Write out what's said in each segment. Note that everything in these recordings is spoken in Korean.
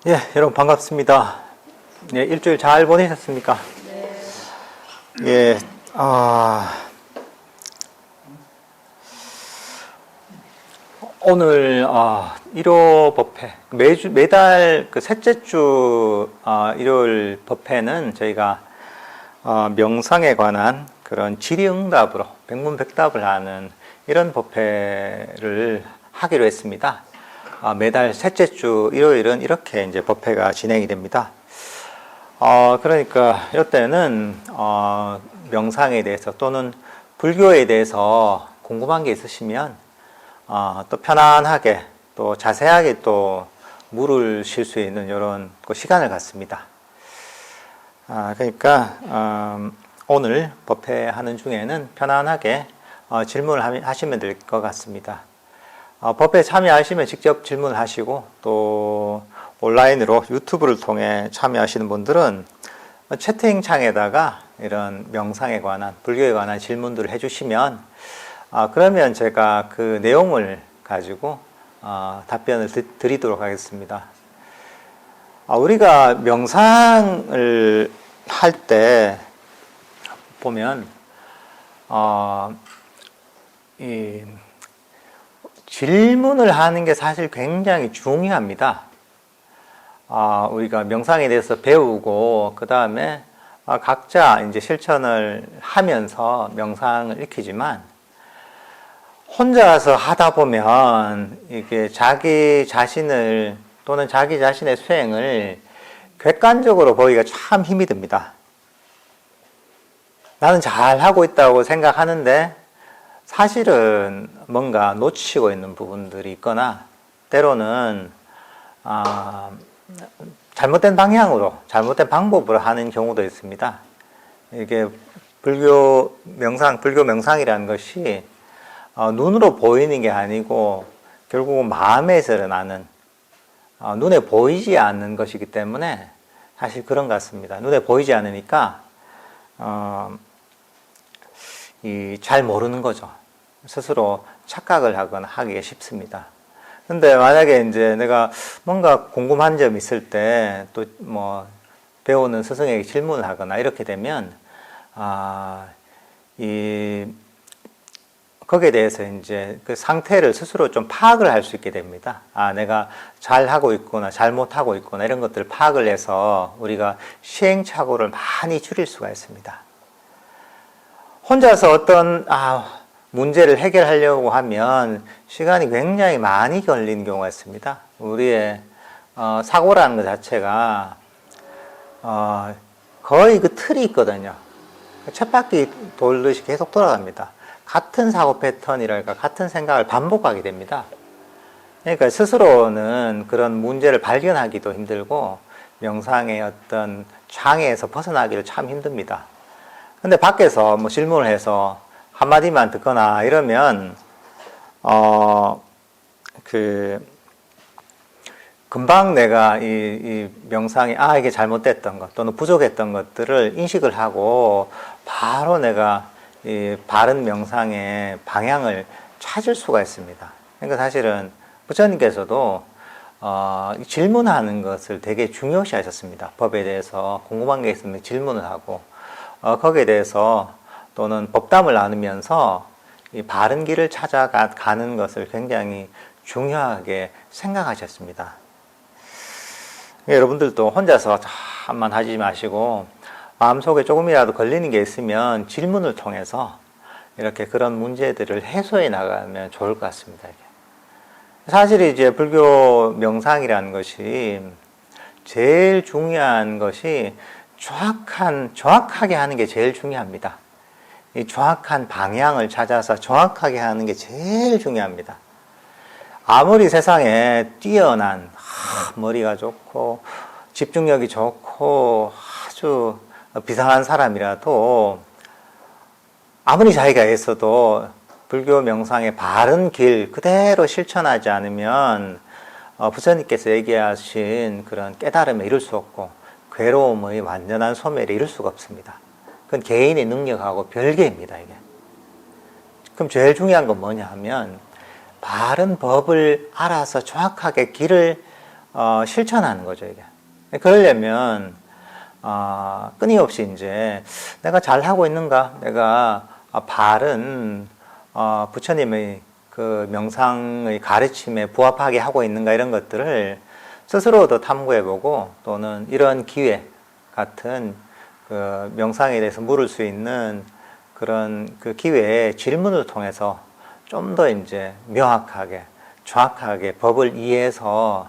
예, 여러분 반갑습니다. 예, 일주일 잘 보내셨습니까? 네. 예, 오늘 1호 법회 매달 그 셋째 주 일요일 법회는 저희가 명상에 관한 그런 질의응답으로 백문백답을 하는 이런 법회를 하기로 했습니다. 매달 셋째 주 일요일은 이렇게 이제 법회가 진행이 됩니다. 그러니까 이때는 명상에 대해서 또는 불교에 대해서 궁금한 게 있으시면 또 편안하게 또 자세하게 또 물으실 수 있는 이런 시간을 갖습니다. 그러니까 오늘 법회 하는 중에는 편안하게 질문을 하시면 될 것 같습니다. 법회에 참여하시면 직접 질문하시고 또 온라인으로 유튜브를 통해 참여하시는 분들은 채팅창에다가 이런 명상에 관한 불교에 관한 질문들을 해주시면 그러면 제가 그 내용을 가지고 답변을 드리도록 하겠습니다. 우리가 명상을 할 때 보면 이 질문을 하는 게 사실 굉장히 중요합니다. 우리가 명상에 대해서 배우고 그 다음에 각자 이제 실천을 하면서 명상을 익히지만 혼자서 하다 보면 이게 자기 자신을 또는 자기 자신의 수행을 객관적으로 보기가 참 힘이 듭니다. 나는 잘하고 있다고 생각하는데 사실은 뭔가 놓치고 있는 부분들이 있거나 때로는 잘못된 방향으로 잘못된 방법으로 하는 경우도 있습니다. 이게 불교 명상이라는 것이 눈으로 보이는 게 아니고 결국은 마음에서 일어나는 눈에 보이지 않는 것이기 때문에 사실 그런 것 같습니다. 눈에 보이지 않으니까 잘 모르는 거죠. 스스로 착각을 하거나 하기가 쉽습니다. 근데 만약에 이제 내가 뭔가 궁금한 점이 있을 때 또 뭐 배우는 스승에게 질문을 하거나 이렇게 되면 거기에 대해서 이제 그 상태를 스스로 좀 파악을 할 수 있게 됩니다. 내가 잘 하고 있구나, 잘못 하고 있구나 이런 것들을 파악을 해서 우리가 시행착오를 많이 줄일 수가 있습니다. 혼자서 어떤 문제를 해결하려고 하면 시간이 굉장히 많이 걸리는 경우가 있습니다. 우리의 사고라는 것 자체가 거의 그 틀이 있거든요. 쳇바퀴 돌듯이 계속 돌아갑니다. 같은 사고 패턴이랄까 같은 생각을 반복하게 됩니다. 그러니까 스스로는 그런 문제를 발견하기도 힘들고 명상의 어떤 장애에서 벗어나기를 참 힘듭니다. 근데 밖에서 뭐 질문을 해서 한마디만 듣거나 이러면 금방 내가 이 명상이 이게 잘못됐던 것 또는 부족했던 것들을 인식을 하고 바로 내가 이 바른 명상의 방향을 찾을 수가 있습니다. 그러니까 사실은 부처님께서도 질문하는 것을 되게 중요시 하셨습니다. 법에 대해서 궁금한 게 있으면 질문을 하고 거기에 대해서 또는 법담을 나누면서 이 바른 길을 찾아가는 것을 굉장히 중요하게 생각하셨습니다. 여러분들도 혼자서 참만 하지 마시고 마음속에 조금이라도 걸리는 게 있으면 질문을 통해서 이렇게 그런 문제들을 해소해 나가면 좋을 것 같습니다. 사실 이제 불교 명상이라는 것이 제일 중요한 것이 정확하게 하는 게 제일 중요합니다. 이 정확한 방향을 찾아서 정확하게 하는 게 제일 중요합니다. 아무리 세상에 뛰어난 머리가 좋고 집중력이 좋고 아주 비상한 사람이라도 아무리 자기가 애써도 불교 명상의 바른 길 그대로 실천하지 않으면 부처님께서 얘기하신 그런 깨달음에 이룰 수 없고 괴로움의 완전한 소멸에 이룰 수가 없습니다. 그건 개인의 능력하고 별개입니다, 이게. 그럼 제일 중요한 건 뭐냐 하면 바른 법을 알아서 정확하게 길을 실천하는 거죠, 이게. 그러려면 끊임없이 이제 내가 잘 하고 있는가, 내가 바른 부처님의 그 명상의 가르침에 부합하게 하고 있는가, 이런 것들을 스스로도 탐구해보고, 또는 이런 기회 같은 그 명상에 대해서 물을 수 있는 그런 그 기회에 질문을 통해서 좀 더 이제 명확하게, 정확하게 법을 이해해서,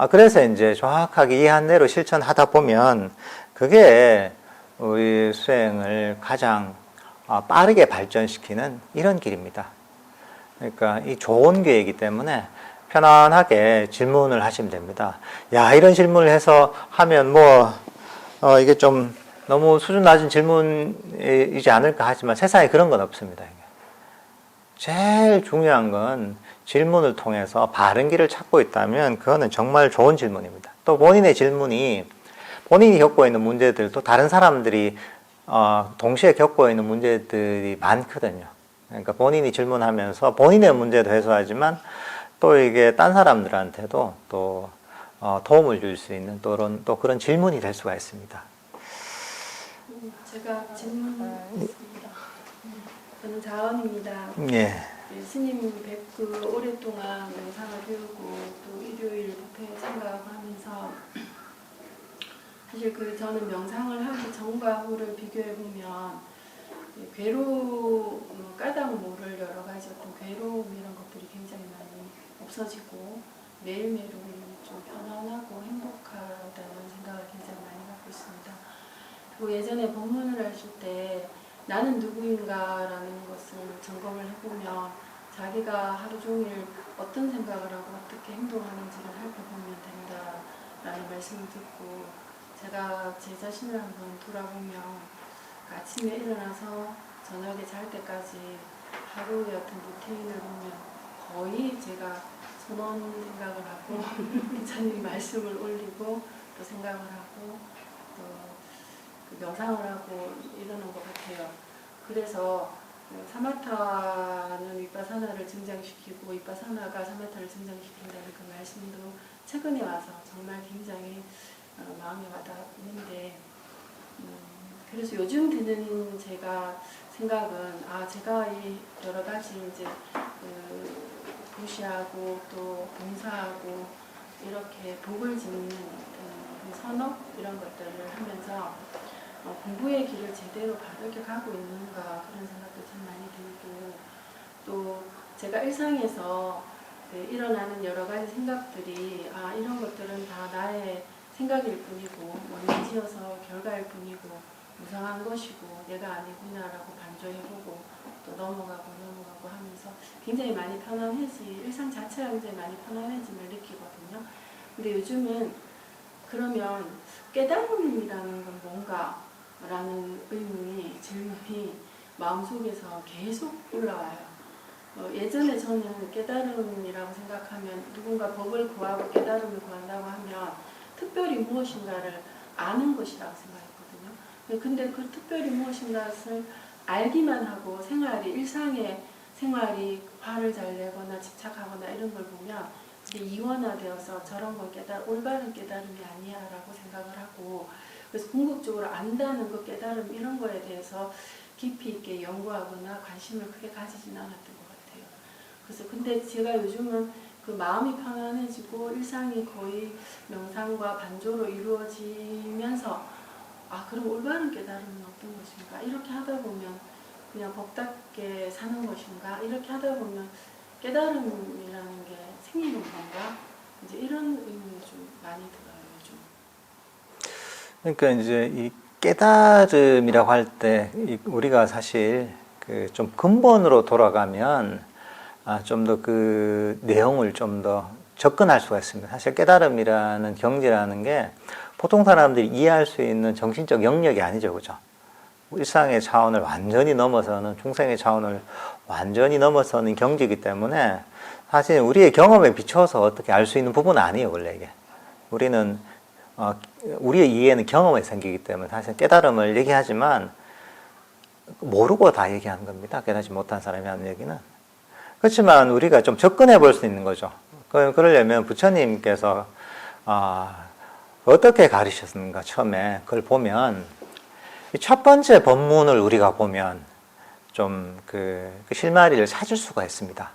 그래서 이제 정확하게 이해한 대로 실천하다 보면 그게 우리 수행을 가장 빠르게 발전시키는 이런 길입니다. 그러니까 이 좋은 기회이기 때문에 편안하게 질문을 하시면 됩니다. 야, 이런 질문을 해서 하면 이게 좀 너무 수준 낮은 질문이지 않을까 하지만 세상에 그런 건 없습니다. 제일 중요한 건 질문을 통해서 바른 길을 찾고 있다면 그거는 정말 좋은 질문입니다. 또 본인의 질문이 본인이 겪고 있는 문제들, 또 다른 사람들이 동시에 겪고 있는 문제들이 많거든요. 그러니까 본인이 질문하면서 본인의 문제도 해소하지만 또 이게 딴 사람들한테도 또 도움을 줄 수 있는 또 그런 질문이 될 수가 있습니다. 제가 질문했습니다. 저는 자원입니다. 예. 스님 뵙고 오랫동안 명상을 배우고 또 일요일 법회 생각을 하면서 사실 저는 명상을 하기 전과 후를 비교해 보면 까닭 모를 여러 가지 어떤 괴로움 이런 것들이 굉장히 많이 없어지고 매일매일 좀 편안하고 행복하다는 생각을 굉장히 많이 갖고 있습니다. 그리고 예전에 법문을 하실 때 나는 누구인가라는 것을 점검을 해보면 자기가 하루 종일 어떤 생각을 하고 어떻게 행동하는지를 살펴보면 된다라는 말씀을 듣고 제가 제 자신을 한번 돌아보면 아침에 일어나서 저녁에 잘 때까지 하루의 어떤 루틴을 보면 거의 제가 선언 생각을 하고 부처님 말씀을 올리고 또 생각을 하고 또 명상을 하고 이러는 것 같아요. 그래서 사마타는 위파사나를 증장시키고 위파사나가 사마타를 증장시킨다는 그 말씀도 최근에 와서 정말 굉장히 마음에 와닿는데 그래서 요즘 드는 제가 생각은 제가 이 여러 가지 이제 부시하고 또 봉사하고 이렇게 복을 짓는 선업 이런 것들을 하면서 공부의 길을 제대로 바르게 가고 있는가 그런 생각도 참 많이 들고 또 제가 일상에서 일어나는 여러 가지 생각들이 이런 것들은 다 나의 생각일 뿐이고 원인지어서 결과일 뿐이고 무상한 것이고 내가 아니구나라고 반조해보고 또 넘어가고 하면서 굉장히 많이 일상 자체가 굉장히 많이 편안해짐을 느끼거든요. 근데 요즘은 그러면 깨달음이라는 건 뭔가? 라는 질문이 마음속에서 계속 올라와요. 예전에 저는 깨달음이라고 생각하면 누군가 법을 구하고 깨달음을 구한다고 하면 특별히 무엇인가를 아는 것이라고 생각했거든요. 근데 그 특별히 무엇인가를 알기만 하고 일상의 생활이 화를 잘 내거나 집착하거나 이런 걸 보면 이게 이원화되어서 저런 건 올바른 깨달음이 아니야 라고 생각을 하고 그래서 궁극적으로 안다는 그 깨달음 이런 거에 대해서 깊이 있게 연구하거나 관심을 크게 가지진 않았던 것 같아요. 그래서 근데 제가 요즘은 그 마음이 편안해지고 일상이 거의 명상과 반조로 이루어지면서 그럼 올바른 깨달음은 어떤 것인가? 이렇게 하다 보면 그냥 법답게 사는 것인가? 이렇게 하다 보면 깨달음이라는 게 생기는 건가? 이제 이런 의문이 좀 많이 들어요. 그러니까 이제 이 깨달음이라고 할 때 우리가 사실 좀 근본으로 돌아가면 좀 더 그 내용을 좀 더 접근할 수가 있습니다. 사실 깨달음이라는 경지라는 게 보통 사람들이 이해할 수 있는 정신적 영역이 아니죠, 그죠? 일상의 차원을 완전히 넘어서는 중생의 차원을 완전히 넘어서는 경지이기 때문에 사실 우리의 경험에 비춰서 어떻게 알 수 있는 부분은 아니에요, 원래 이게. 우리는 우리의 이해는 경험에 생기기 때문에 사실 깨달음을 얘기하지만 모르고 다 얘기하는 겁니다. 깨닫지 못한 사람이 하는 얘기는. 그렇지만 우리가 좀 접근해 볼 수 있는 거죠. 그러려면 부처님께서 어떻게 가르쳤는가 처음에 그걸 보면 이 첫 번째 법문을 우리가 보면 좀 그 실마리를 찾을 수가 있습니다.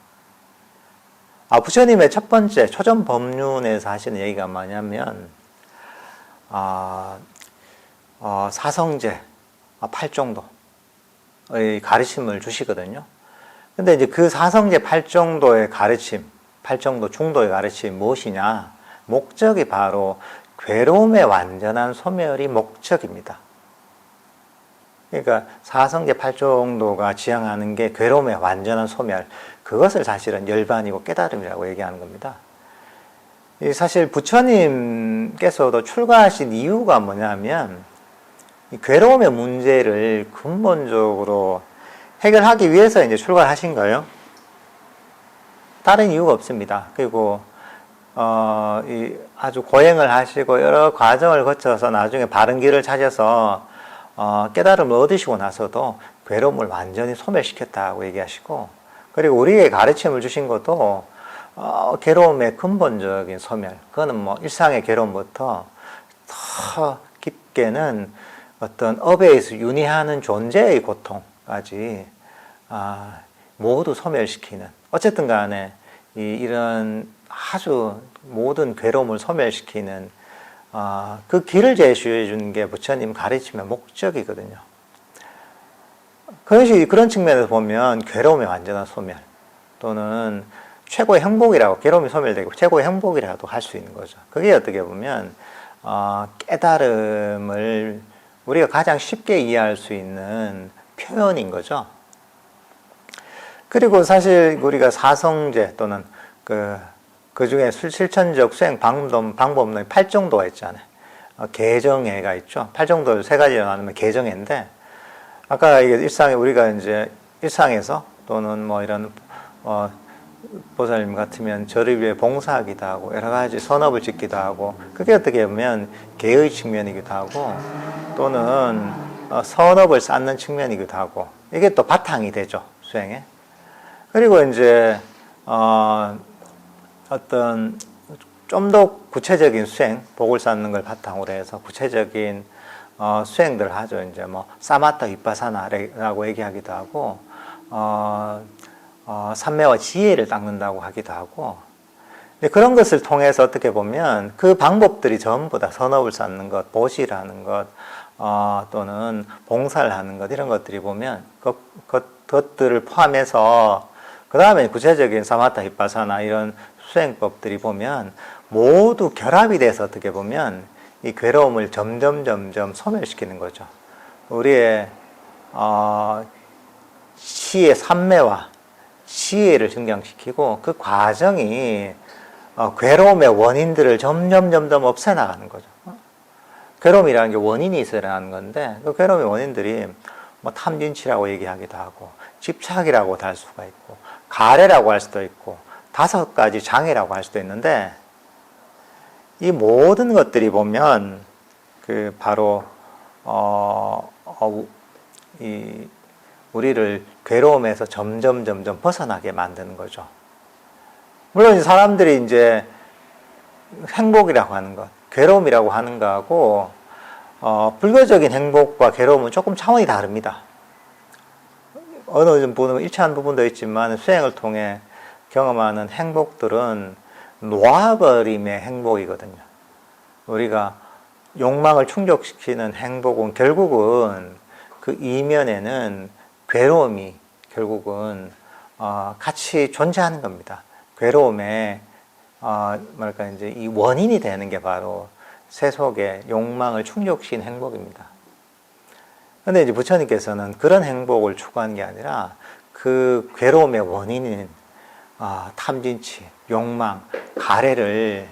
부처님의 첫 번째 초전 법륜에서 하시는 얘기가 뭐냐면 사성제 8정도의 가르침을 주시거든요. 근데 이제 그 사성제 8정도의 가르침, 8정도 중도의 가르침이 무엇이냐? 목적이 바로 괴로움의 완전한 소멸이 목적입니다. 그러니까 사성제 8정도가 지향하는 게 괴로움의 완전한 소멸, 그것을 사실은 열반이고 깨달음이라고 얘기하는 겁니다. 사실 부처님께서도 출가하신 이유가 뭐냐면 이 괴로움의 문제를 근본적으로 해결하기 위해서 이제 출가를 하신 거예요. 다른 이유가 없습니다. 그리고 아주 고행을 하시고 여러 과정을 거쳐서 나중에 바른 길을 찾아서 깨달음을 얻으시고 나서도 괴로움을 완전히 소멸시켰다고 얘기하시고, 그리고 우리에게 가르침을 주신 것도 괴로움의 근본적인 소멸, 그거는 뭐 일상의 괴로움부터 더 깊게는 어떤 업에서 윤회하는 존재의 고통까지 모두 소멸시키는, 어쨌든 간에 이런 아주 모든 괴로움을 소멸시키는 그 길을 제시해 주는 게 부처님 가르침의 목적이거든요. 그런 측면에서 보면 괴로움의 완전한 소멸 또는 최고의 행복이라고, 괴로움이 소멸되고 최고의 행복이라도 할 수 있는 거죠. 그게 어떻게 보면 깨달음을 우리가 가장 쉽게 이해할 수 있는 표현인 거죠. 그리고 사실 우리가 사성제 또는 그 중에 실천적 수행 방법론이 8정도가 있잖아요. 개정회가 있죠. 8정도를 세 가지로 나누면 개정회인데, 아까 이게 우리가 이제 일상에서 또는 뭐 이런 보살님 같으면 저를 위해 봉사하기도 하고 여러 가지 선업을 짓기도 하고, 그게 어떻게 보면 개의 측면이기도 하고 또는 선업을 쌓는 측면이기도 하고, 이게 또 바탕이 되죠, 수행에. 그리고 이제 어떤 좀 더 구체적인 수행, 복을 쌓는 걸 바탕으로 해서 구체적인 수행들을 하죠. 이제 뭐 사마타 위파사나라고 얘기하기도 하고, 삼매와 지혜를 닦는다고 하기도 하고, 그런 것을 통해서 어떻게 보면 그 방법들이 전부 다 선업을 쌓는 것, 보시를 하는 것, 또는 봉사를 하는 것, 이런 것들이 보면 그것들을 포함해서 그 다음에 구체적인 사마타 위파사나 이런 수행법들이 보면 모두 결합이 돼서 어떻게 보면 이 괴로움을 점점 소멸시키는 거죠. 우리의 시의 삼매와 지혜를 증강시키고, 그 과정이 괴로움의 원인들을 점점 없애나가는 거죠. 괴로움이라는 게 원인이 있어야 하는 건데, 그 괴로움의 원인들이 뭐 탐진치라고 얘기하기도 하고, 집착이라고도 할 수가 있고, 가래라고 할 수도 있고, 5가지 장애라고 할 수도 있는데, 이 모든 것들이 보면 바로 우리를 괴로움에서 점점 벗어나게 만드는 거죠. 물론 사람들이 이제 행복이라고 하는 것, 괴로움이라고 하는 거하고 불교적인 행복과 괴로움은 조금 차원이 다릅니다. 어느 부분은 일치한 부분도 있지만 수행을 통해 경험하는 행복들은 놓아버림의 행복이거든요. 우리가 욕망을 충족시키는 행복은 결국은 그 이면에는 괴로움이 결국은 같이 존재하는 겁니다. 괴로움의 뭐랄까 이제 이 원인이 되는 게 바로 세속의 욕망을 충족시키는 행복입니다. 그런데 이제 부처님께서는 그런 행복을 추구하는 게 아니라 그 괴로움의 원인인 탐진치, 욕망, 가래를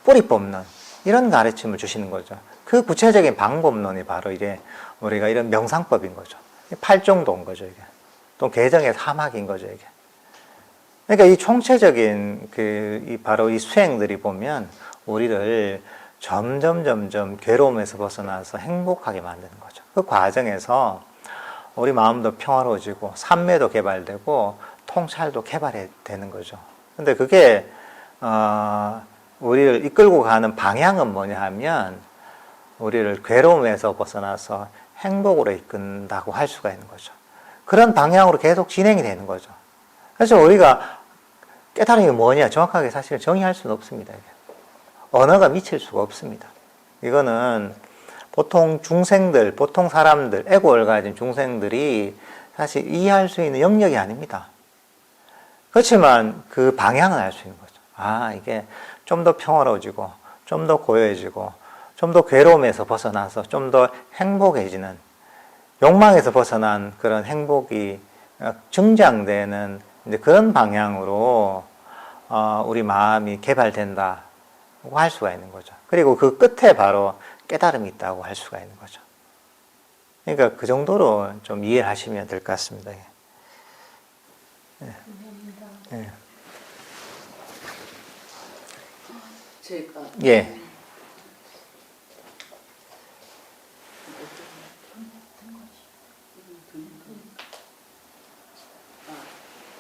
뿌리 뽑는 이런 가르침을 주시는 거죠. 그 구체적인 방법론이 바로 이제 우리가 이런 명상법인 거죠. 8정도인 거죠, 이게. 또 개정의 사막인 거죠, 이게. 그러니까 이 총체적인 바로 이 수행들이 보면 우리를 점점 괴로움에서 벗어나서 행복하게 만드는 거죠. 그 과정에서 우리 마음도 평화로워지고 삼매도 개발되고 통찰도 개발이 되는 거죠. 근데 그게 우리를 이끌고 가는 방향은 뭐냐 하면 우리를 괴로움에서 벗어나서 행복으로 이끈다고 할 수가 있는 거죠. 그런 방향으로 계속 진행이 되는 거죠. 그래서 우리가 깨달음이 뭐냐 정확하게 사실 정의할 수는 없습니다. 이게. 언어가 미칠 수가 없습니다. 이거는 보통 중생들, 보통 사람들, 에고를 가진 중생들이 사실 이해할 수 있는 영역이 아닙니다. 그렇지만 그 방향은 알 수 있는 거죠. 아, 이게 좀 더 평화로워지고, 좀 더 고요해지고, 좀 더 괴로움에서 벗어나서 좀 더 행복해지는, 욕망에서 벗어난 그런 행복이 증장되는 이제 그런 방향으로 우리 마음이 개발된다고 할 수가 있는 거죠. 그리고 그 끝에 바로 깨달음이 있다고 할 수가 있는 거죠. 그러니까 그 정도로 좀 이해를 하시면 될 것 같습니다. 예. 감사합니다. 예. 제가 예.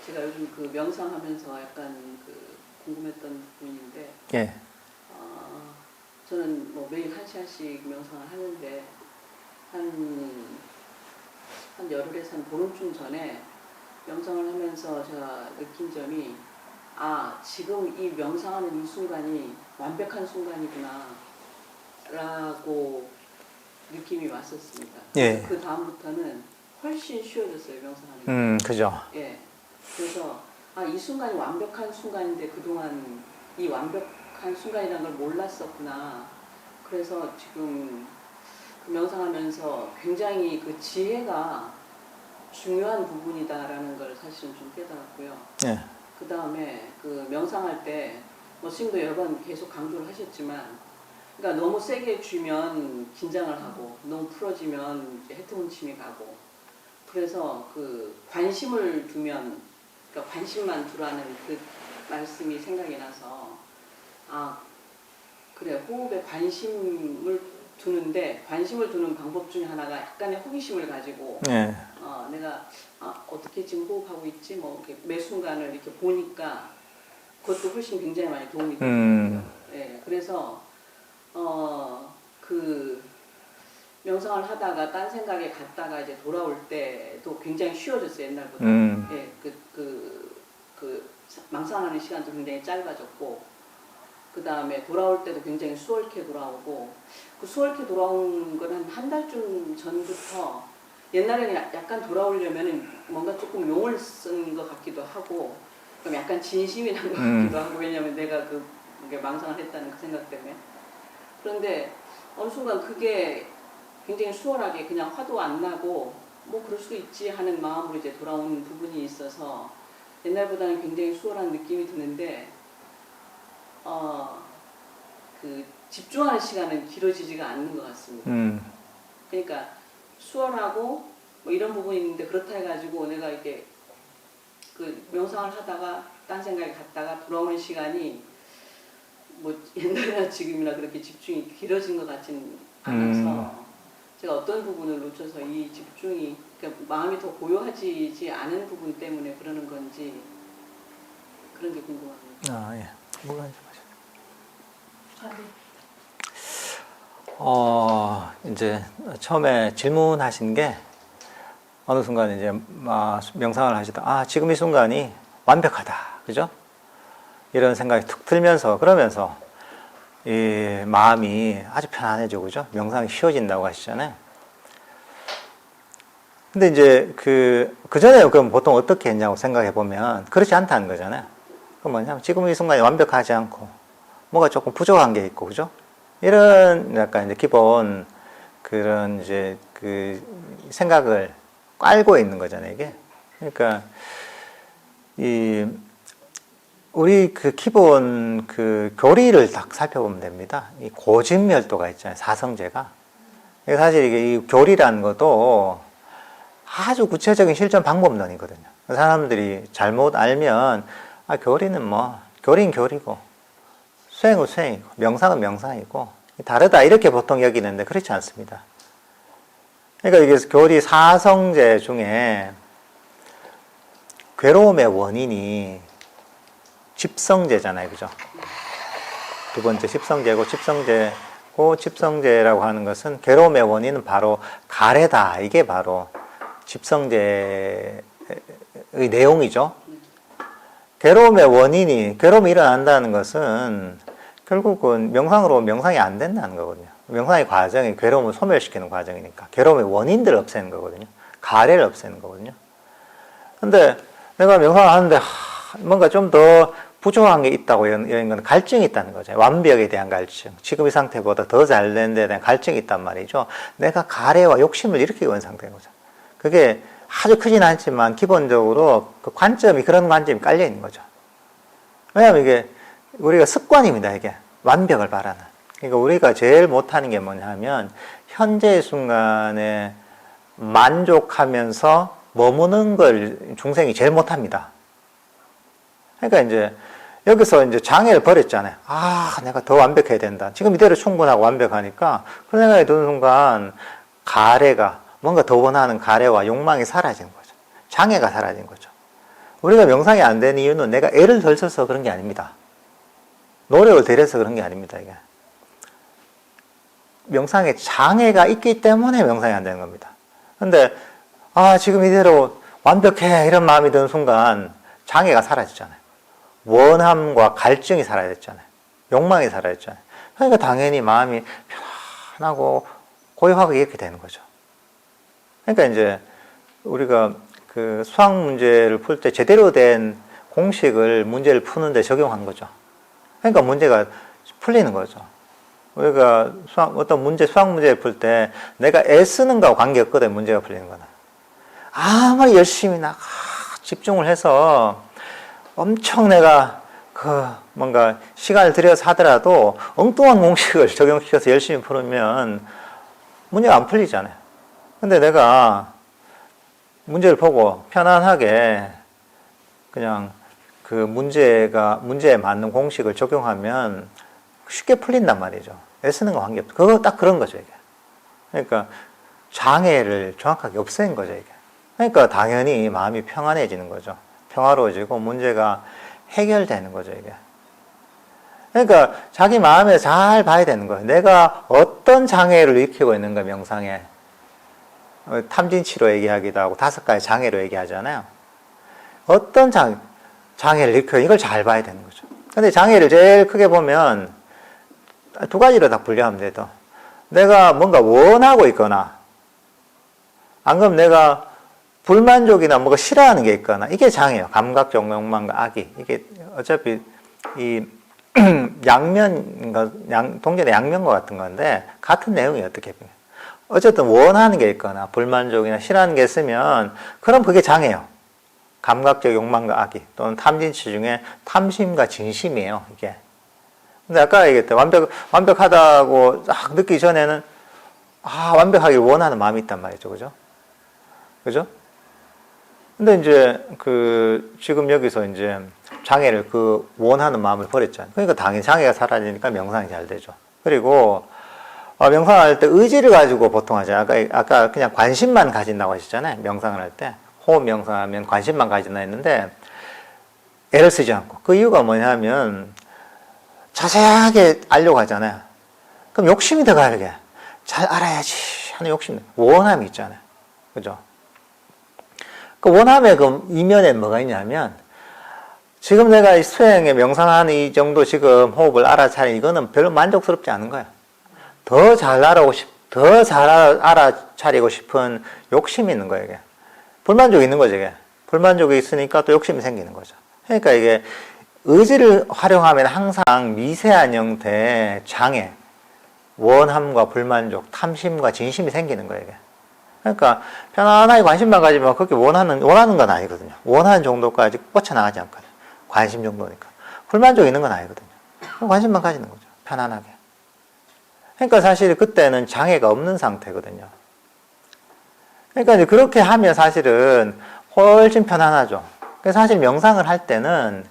제가 요즘 그 명상하면서 약간 그 궁금했던 부분인데, 예. 저는 뭐 매일 1시간씩 명상을 하는데 한 열흘에서 한 보름쯤 전에 명상을 하면서 제가 느낀 점이, 지금 이 명상하는 이 순간이 완벽한 순간이구나 라고 느낌이 왔었습니다. 예. 그 다음부터는 훨씬 쉬워졌어요, 명상하는 게. 그죠. 예. 그래서 이 순간이 완벽한 순간인데 그동안 이 완벽한 순간이라는 걸 몰랐었구나. 그래서 지금 그 명상하면서 굉장히 그 지혜가 중요한 부분이다라는 걸 사실은 좀 깨달았고요. 예. 그 다음에 그 명상할 때 스님도 여러 번 계속 강조를 하셨지만, 그러니까 너무 세게 쥐면 긴장을 하고 너무 풀어지면 이제 해트문침이 가고, 그래서 그 관심을 두면, 그러니까 관심만 두라는 그 말씀이 생각이 나서, 그래, 호흡에 관심을 두는데 관심을 두는 방법 중에 하나가 약간의 호기심을 가지고, 예. 내가 어떻게 지금 호흡하고 있지, 뭐 이렇게 매 순간을 이렇게 보니까 그것도 훨씬 굉장히 많이 도움이 되더라고요. 예, 그래서 그 명상을 하다가 딴 생각에 갔다가 이제 돌아올 때도 굉장히 쉬워졌어요, 옛날보다. 예, 그 망상하는 시간도 굉장히 짧아졌고, 그 다음에 돌아올 때도 굉장히 수월케 돌아오고, 그 수월케 돌아온 건 한 달쯤 전부터, 옛날에는 약간 돌아오려면 뭔가 조금 용을 쓴 것 같기도 하고, 그럼 약간 진심이 난 것 같기도 하고, 왜냐면 내가 그게 망상을 했다는 그 생각 때문에. 그런데 어느 순간 그게 굉장히 수월하게 그냥 화도 안 나고, 뭐 그럴 수도 있지 하는 마음으로 이제 돌아온 부분이 있어서 옛날보다는 굉장히 수월한 느낌이 드는데, 그 집중하는 시간은 길어지지가 않는 것 같습니다. 그러니까 수월하고 뭐 이런 부분이 있는데, 그렇다 해가지고 내가 이렇게 그 명상을 하다가 딴 생각에 갔다가 돌아오는 시간이 뭐 옛날이나 지금이나 그렇게 집중이 길어진 것 같지는 않아서, 제가 어떤 부분을 놓쳐서 이 집중이, 그러니까 마음이 더 고요하지 않은 부분 때문에 그러는 건지, 그런 게 궁금합니다. 예. 뭐가 좀 네. 이제 처음에 질문하신 게 어느 순간 이제 명상을 하시다, 지금 이 순간이 완벽하다, 그죠? 이런 생각이 툭 들면서, 그러면서 이 마음이 아주 편안해지고, 그죠? 명상이 쉬워진다고 하시잖아요. 근데 이제 그 전에 그럼 보통 어떻게 했냐고 생각해 보면 그렇지 않다는 거잖아요. 그럼 뭐냐면 지금 이 순간이 완벽하지 않고 뭐가 조금 부족한 게 있고, 그죠? 이런 약간 이제 기본 그런 이제 그 생각을 깔고 있는 거잖아요, 이게. 그러니까 우리 그 기본 그 교리를 딱 살펴보면 됩니다. 이 고진멸도가 있잖아요, 사성제가. 사실 이게 이 교리라는 것도 아주 구체적인 실천 방법론이거든요. 사람들이 잘못 알면 교리는 뭐 교리는 교리고 수행은 수행이고 명상은 명상이고 다르다 이렇게 보통 여기는데 그렇지 않습니다. 그러니까 이게 교리 사성제 중에 괴로움의 원인이 집성제잖아요, 그죠? 두 번째 집성제고, 집성제라고 하는 것은 괴로움의 원인은 바로 가래다. 이게 바로 집성제의 내용이죠. 괴로움의 원인이, 괴로움이 일어난다는 것은 결국은 명상으로 명상이 안 된다는 거거든요. 명상의 과정이 괴로움을 소멸시키는 과정이니까 괴로움의 원인들을 없애는 거거든요. 가래를 없애는 거거든요. 근데 내가 명상을 하는데 뭔가 좀 더 부족한 게 있다고 이런 건 갈증이 있다는 거죠. 완벽에 대한 갈증. 지금 이 상태보다 더 잘 되는 데 대한 갈증이 있단 말이죠. 내가 가래와 욕심을 일으키고 있는 상태인 거죠. 그게 아주 크진 않지만 기본적으로 그 관점이, 그런 관점이 깔려 있는 거죠. 왜냐하면 이게 우리가 습관입니다. 이게 완벽을 바라는. 그러니까 우리가 제일 못하는 게 뭐냐면 현재의 순간에 만족하면서 머무는 걸 중생이 제일 못합니다. 그러니까 이제 여기서 이제 장애를 버렸잖아요. 내가 더 완벽해야 된다. 지금 이대로 충분하고 완벽하니까 그런 생각이 드는 순간 가래가, 뭔가 더 원하는 가래와 욕망이 사라지는 거죠. 장애가 사라진 거죠. 우리가 명상이 안 되는 이유는 내가 애를 덜 써서 그런 게 아닙니다. 노력을 덜 해서 그런 게 아닙니다. 이게 명상에 장애가 있기 때문에 명상이 안 되는 겁니다. 근데 지금 이대로 완벽해 이런 마음이 드는 순간 장애가 사라지잖아요. 원함과 갈증이 사라졌잖아요. 욕망이 사라졌잖아요. 그러니까 당연히 마음이 편안하고 고요하고 이렇게 되는 거죠. 그러니까 이제 우리가 그 수학 문제를 풀 때 제대로 된 공식을 문제를 푸는데 적용한 거죠. 그러니까 문제가 풀리는 거죠. 우리가 어떤 수학 문제를 풀 때 내가 애쓰는 거와 관계없거든, 문제가 풀리는 거는. 아무리 열심히 집중을 해서 엄청 내가 뭔가 시간을 들여서 하더라도 엉뚱한 공식을 적용시켜서 열심히 풀으면 문제가 안 풀리잖아요. 근데 내가 문제를 보고 편안하게 그냥 그 문제에 맞는 공식을 적용하면 쉽게 풀린단 말이죠. 애쓰는 거 관계없어. 그거 딱 그런 거죠, 이게. 그러니까 장애를 정확하게 없앤 거죠, 이게. 그러니까 당연히 마음이 평안해지는 거죠. 평화로워지고 문제가 해결되는 거죠, 이게. 그러니까 자기 마음에 잘 봐야 되는 거예요. 내가 어떤 장애를 일으키고 있는가, 명상에. 탐진치로 얘기하기도 하고 5가지 장애로 얘기하잖아요. 어떤 장애를 일으켜, 이걸 잘 봐야 되는 거죠. 근데 장애를 제일 크게 보면 2가지로 다 분류하면 돼도, 내가 뭔가 원하고 있거나, 안 그러면 내가 불만족이나 뭔가 싫어하는 게 있거나, 이게 장애예요. 감각적 욕망과 악이. 이게 어차피 이 동전의 양면과 같은 건데, 같은 내용이에요, 어떻게 보면. 어쨌든 원하는 게 있거나, 불만족이나 싫어하는 게 있으면, 그럼 그게 장애예요. 감각적 욕망과 악이. 또는 탐진치 중에 탐심과 진심이에요, 이게. 근데 아까 얘기했던 완벽하다고 딱 느끼기 전에는, 완벽하길 원하는 마음이 있단 말이죠. 그죠? 그죠? 근데 이제 지금 여기서 이제 장애를 원하는 마음을 버렸잖아요. 그러니까 당연히 장애가 사라지니까 명상이 잘 되죠. 그리고 명상할 때 의지를 가지고 보통 하잖아요. 아까 그냥 관심만 가진다고 하셨잖아요. 명상을 할 때. 호흡 명상하면 관심만 가진다 했는데 애를 쓰지 않고. 그 이유가 뭐냐면 자세하게 알려고 하잖아요. 그럼 욕심이 더 가게. 잘 알아야지 하는 욕심, 원함이 있잖아요. 그죠? 그 원함의 그 이면엔 뭐가 있냐면, 지금 내가 이 수행에 명상하는 이 정도 지금 호흡을 알아차리는 이거는 별로 만족스럽지 않은 거예요. 더 잘 알아차리고 싶은 욕심이 있는 거예요, 이게. 불만족이 있는 거죠, 이게. 불만족이 있으니까 또 욕심이 생기는 거죠. 그러니까 이게 의지를 활용하면 항상 미세한 형태의 장애, 원함과 불만족, 탐심과 진심이 생기는 거예요, 이게. 그러니까 편안하게 관심만 가지면 그렇게 원하는 건 아니거든요. 원하는 정도까지 뻗쳐나가지 않거든요. 관심 정도니까. 불만족 있는 건 아니거든요. 관심만 가지는 거죠. 편안하게. 그러니까 사실 그때는 장애가 없는 상태거든요. 그러니까 이제 그렇게 하면 사실은 훨씬 편안하죠. 그래서 사실 명상을 할 때는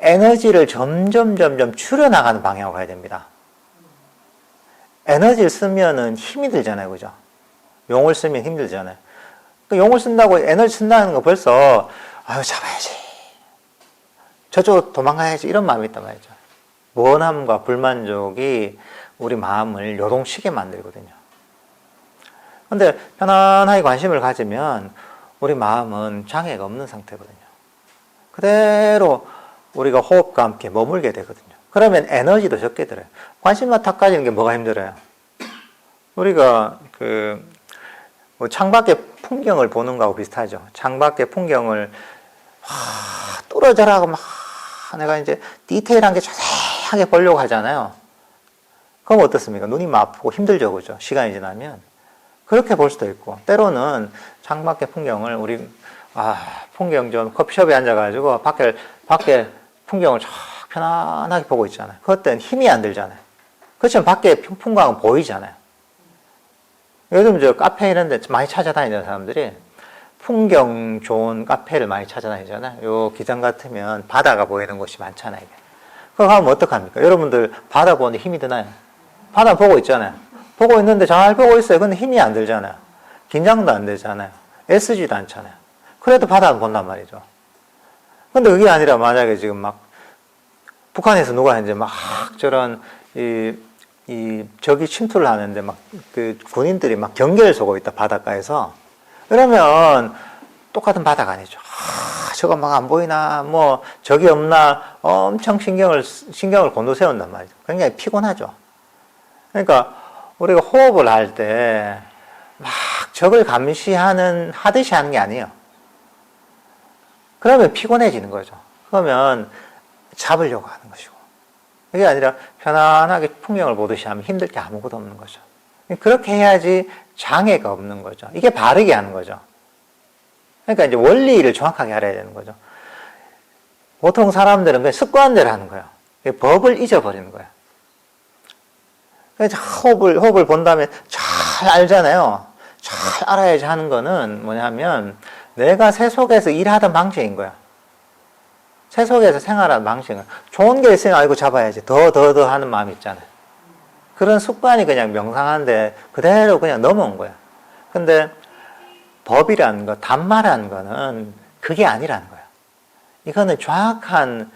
에너지를 점점 줄여나가는 방향으로 가야 됩니다. 에너지를 쓰면은 힘이 들잖아요. 그죠? 용을 쓰면 힘들잖아요. 그 용을 쓴다고 에너지 쓴다는 거 벌써 잡아야지. 저쪽 도망가야지. 이런 마음이 있단 말이죠. 원함과 불만족이 우리 마음을 요동치게 만들거든요. 근데 편안하게 관심을 가지면 우리 마음은 장애가 없는 상태거든요. 그대로 우리가 호흡과 함께 머물게 되거든요. 그러면 에너지도 적게 들어요. 관심만 탁 가지는 게 뭐가 힘들어요? 우리가 뭐 창밖의 풍경을 보는 거하고 비슷하죠. 창밖의 풍경을 뚫어져라 하고 막 내가 이제 디테일한 게 자세하게 보려고 하잖아요. 그럼 어떻습니까? 눈이 막 아프고 힘들죠, 그죠? 시간이 지나면. 그렇게 볼 수도 있고, 때로는 창밖의 풍경을 우리, 풍경 좀 커피숍에 앉아가지고 밖에 풍경을 쫙 편안하게 보고 있잖아요. 그때는 힘이 안 들잖아요. 그렇지만 밖에 풍광은 보이잖아요. 요즘 저 카페 이런 데 많이 찾아다니는 사람들이 풍경 좋은 카페를 많이 찾아다니잖아요. 요 기장 같으면 바다가 보이는 곳이 많잖아요. 그거 하면 어떡합니까? 여러분들 바다 보는데 힘이 드나요? 바다 보고 있잖아요. 보고 있는데 잘 보고 있어요. 근데 힘이 안 들잖아요. 긴장도 안 되잖아요. 애쓰지도 않잖아요. 그래도 바다는 본단 말이죠. 근데 그게 아니라 만약에 지금 막 북한에서 누가 이제 막 저런 적이 침투를 하는데 막 그 군인들이 막 경계를 서고 있다, 바닷가에서. 그러면 똑같은 바다가 아니죠. 저거 막 안 보이나, 뭐 적이 없나 엄청 신경을 곤두세운단 말이죠. 굉장히 피곤하죠. 그러니까 우리가 호흡을 할 때 막 적을 하듯이 하는 게 아니에요. 그러면 피곤해지는 거죠. 그러면 잡으려고 하는 것이고. 그게 아니라 편안하게 풍경을 보듯이 하면 힘들 게 아무것도 없는 거죠. 그렇게 해야지 장애가 없는 거죠. 이게 바르게 하는 거죠. 그러니까 이제 원리를 정확하게 알아야 되는 거죠. 보통 사람들은 그냥 습관대로 하는 거예요. 법을 잊어버리는 거예요. 그래서 호흡을 본다면 잘 알잖아요. 잘 알아야지 하는 거는 뭐냐면 내가 새 속에서 일하던 방식인 거야. 새 속에서 생활하는 방식은 좋은 게 있으면 알고 잡아야지. 더 하는 마음이 있잖아요. 그런 습관이 그냥 명상하는데 그대로 그냥 넘어온 거야. 근데 법이라는 거, 단마라는 거는 그게 아니라는 거야. 이거는 정확한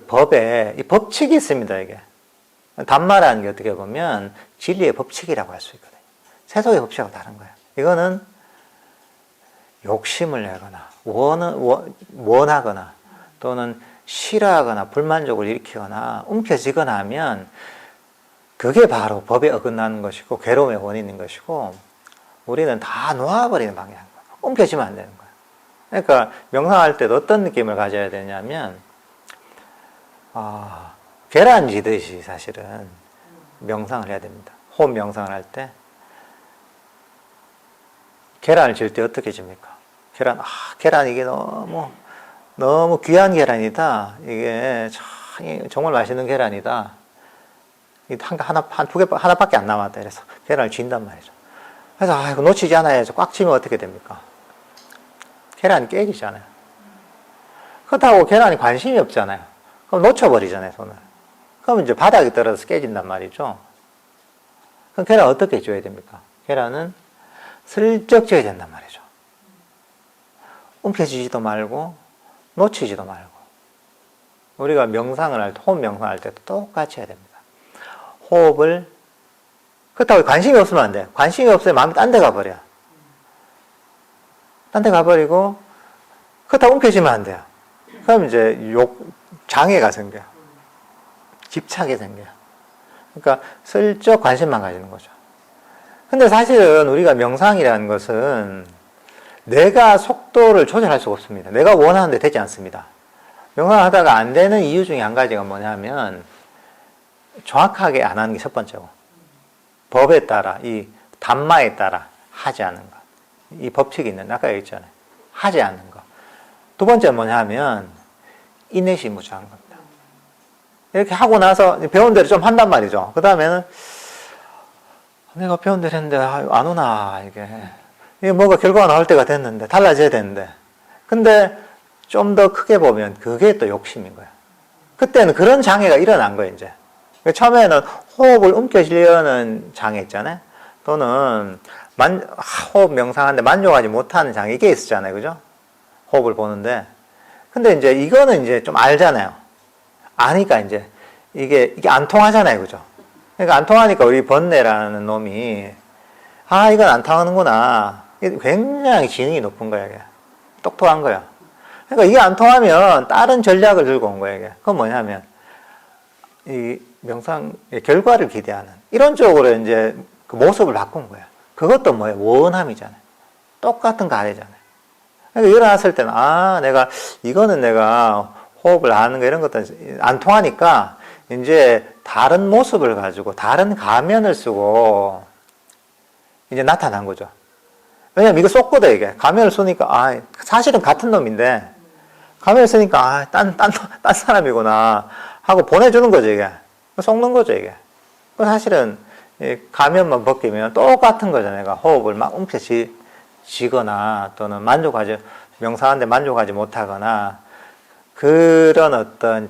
법에 이 법칙이 있습니다. 이게 단마라는 게 어떻게 보면 진리의 법칙이라고 할 수 있거든요. 세속의 법칙하고 다른 거예요. 이거는 욕심을 내거나 원하거나 또는 싫어하거나 불만족을 일으키거나 움켜쥐거나 하면 그게 바로 법에 어긋나는 것이고 괴로움의 원인인 것이고 우리는 다 놓아버리는 방향인 거예요. 움켜쥐면 안 되는 거예요. 그러니까 명상할 때도 어떤 느낌을 가져야 되냐면 계란 지듯이 사실은 명상을 해야 됩니다. 호흡 명상을 할 때 계란을 질 때 어떻게 집니까? 계란 이게 너무 귀한 계란이다. 이게 정말 맛있는 계란이다. 하나밖에 안 남았다. 그래서 계란을 쥔단 말이죠. 그래서 이거 놓치지 않아야죠. 꽉 쥐면 어떻게 됩니까? 계란이 깨지잖아요. 그렇다고 계란이 관심이 없잖아요. 그럼 놓쳐버리잖아요, 손을. 그럼 이제 바닥에 떨어져서 깨진단 말이죠. 그럼 계란 어떻게 쥐어야 됩니까? 계란은 슬쩍 쥐어야 된단 말이죠. 움켜쥐지도 말고 놓치지도 말고. 우리가 명상을 할 때, 호흡 명상할 때도 똑같이 해야 됩니다. 호흡을 그렇다고 관심이 없으면 안 돼요. 관심이 없으면 마음이 딴 데 가버려요. 딴 데 가버리고 그렇다고 움켜쥐면 안 돼요. 그럼 이제 장애가 생겨요. 집착이 생겨요. 그러니까 슬쩍 관심만 가지는 거죠. 근데 사실은 우리가 명상이라는 것은 내가 속도를 조절할 수가 없습니다. 내가 원하는 데 되지 않습니다. 명상하다가 안 되는 이유 중에 한 가지가 뭐냐면 정확하게 안 하는 게 첫 번째고 법에 따라 이 단마에 따라 하지 않는 것. 이 법칙이 있는데 아까 얘기했잖아요. 하지 않는 것. 두 번째는 뭐냐면 인내심이 무지한 겁니다. 이렇게 하고 나서 배운 대로 좀 한단 말이죠. 그 다음에는 내가 배운 대로 했는데 안 오나 이게 뭐가 결과가 나올 때가 됐는데 달라져야 되는데 근데 좀 더 크게 보면 그게 또 욕심인 거야. 그때는 그런 장애가 일어난 거예요. 이제 처음에는 호흡을 움켜쥐려는 장애 있잖아요. 또는 호흡 명상하는데 만족하지 못하는 장애 이게 있었잖아요. 그죠? 호흡을 보는데 근데 이제 이거는 이제 좀 알잖아요. 아니까 이제 이게 안 통하잖아요. 그죠? 그러니까 안 통하니까 우리 번뇌라는 놈이, 아, 이건 안 통하는구나. 이게 굉장히 지능이 높은 거야, 이게. 똑똑한 거야. 그러니까 이게 안 통하면 다른 전략을 들고 온 거야, 이게. 그건 뭐냐면, 이 명상의 결과를 기대하는, 이런 쪽으로 이제 그 모습을 바꾼 거야. 그것도 뭐예요? 원함이잖아요. 똑같은 가래잖아요. 그러니까 일어났을 때는, 아, 이거는 내가 호흡을 하는 거 이런 것들은 안 통하니까, 이제 다른 모습을 가지고, 다른 가면을 쓰고, 이제 나타난 거죠. 왜냐면 이거 쏟거든, 이게. 가면을 쓰니까, 아, 사실은 같은 놈인데, 가면을 쓰니까, 아, 딴 사람이구나. 하고 보내주는 거죠, 이게. 쏟는 거죠, 이게. 사실은, 가면만 벗기면 똑같은 거죠, 내가. 호흡을 막 움켜쥐거나, 또는 명상하는데 만족하지 못하거나, 그런 어떤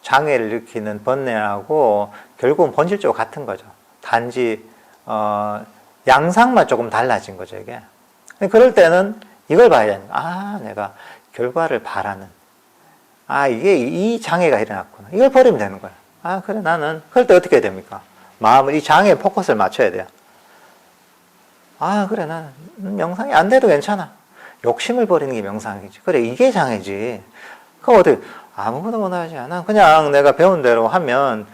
장애를 일으키는 번뇌하고, 결국은 본질적으로 같은 거죠. 단지, 양상만 조금 달라진 거죠, 이게. 그럴 때는 이걸 봐야 되는 거야. 아, 내가 결과를 바라는. 아, 이게 이 장애가 일어났구나. 이걸 버리면 되는 거야. 아, 그래, 그럴 때 어떻게 해야 됩니까? 이 장애에 포커스를 맞춰야 돼요. 아, 그래, 나는 명상이 안 돼도 괜찮아. 욕심을 버리는 게 명상이지. 그래, 이게 장애지. 그럼 어떻게, 아무것도 못하지 않아. 그냥 내가 배운 대로 하면,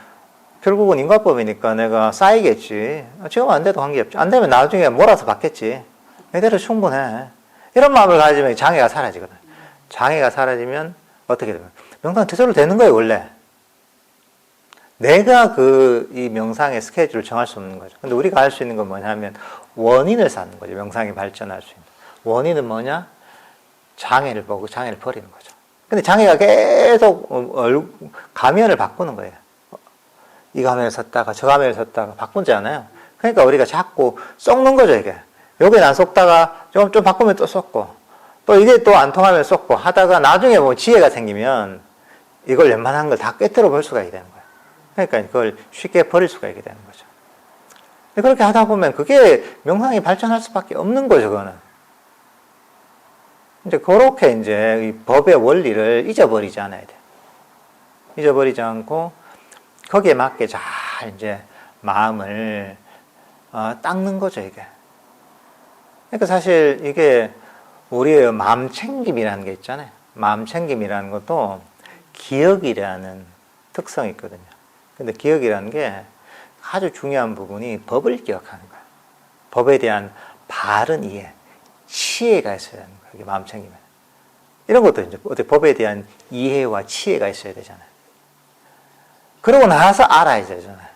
결국은 인과법이니까 내가 쌓이겠지. 지금 안 돼도 관계없지. 안 되면 나중에 몰아서 받겠지. 이대로 충분해. 이런 마음을 가지면 장애가 사라지거든. 장애가 사라지면 어떻게 되면 명상 제대로 되는 거예요, 원래. 내가 이 명상의 스케줄을 정할 수 없는 거죠. 근데 우리가 할 수 있는 건 뭐냐면 원인을 쌓는 거죠. 명상이 발전할 수 있는. 원인은 뭐냐? 장애를 보고 장애를 버리는 거죠. 근데 장애가 계속 가면을 바꾸는 거예요. 이 가면을 섰다가 저 가면을 섰다가 바꾸잖아요. 그러니까 우리가 자꾸 썩는 거죠, 이게. 여기는 안 썩다가 좀 바꾸면 또 썩고, 또 이게 또 안 통하면 썩고 하다가 나중에 뭐 지혜가 생기면 이걸 웬만한 걸 다 꿰뚫어 볼 수가 있게 되는 거예요. 그러니까 그걸 쉽게 버릴 수가 있게 되는 거죠. 그렇게 하다 보면 그게 명상이 발전할 수밖에 없는 거죠, 그거는. 이제 그렇게 이제 이 법의 원리를 잊어버리지 않아야 돼요. 잊어버리지 않고 거기에 맞게 잘 이제 마음을 닦는 거죠, 이게. 그러니까 사실 이게 우리의 마음 챙김이라는 게 있잖아요. 마음 챙김이라는 것도 기억이라는 특성이 있거든요. 근데 기억이라는 게 아주 중요한 부분이 법을 기억하는 거예요. 법에 대한 바른 이해, 치해가 있어야 되는 거예요. 이게 마음 챙기면. 이런 것도 이제 어떻게 법에 대한 이해와 치해가 있어야 되잖아요. 그러고 나서 알아야 되잖아요.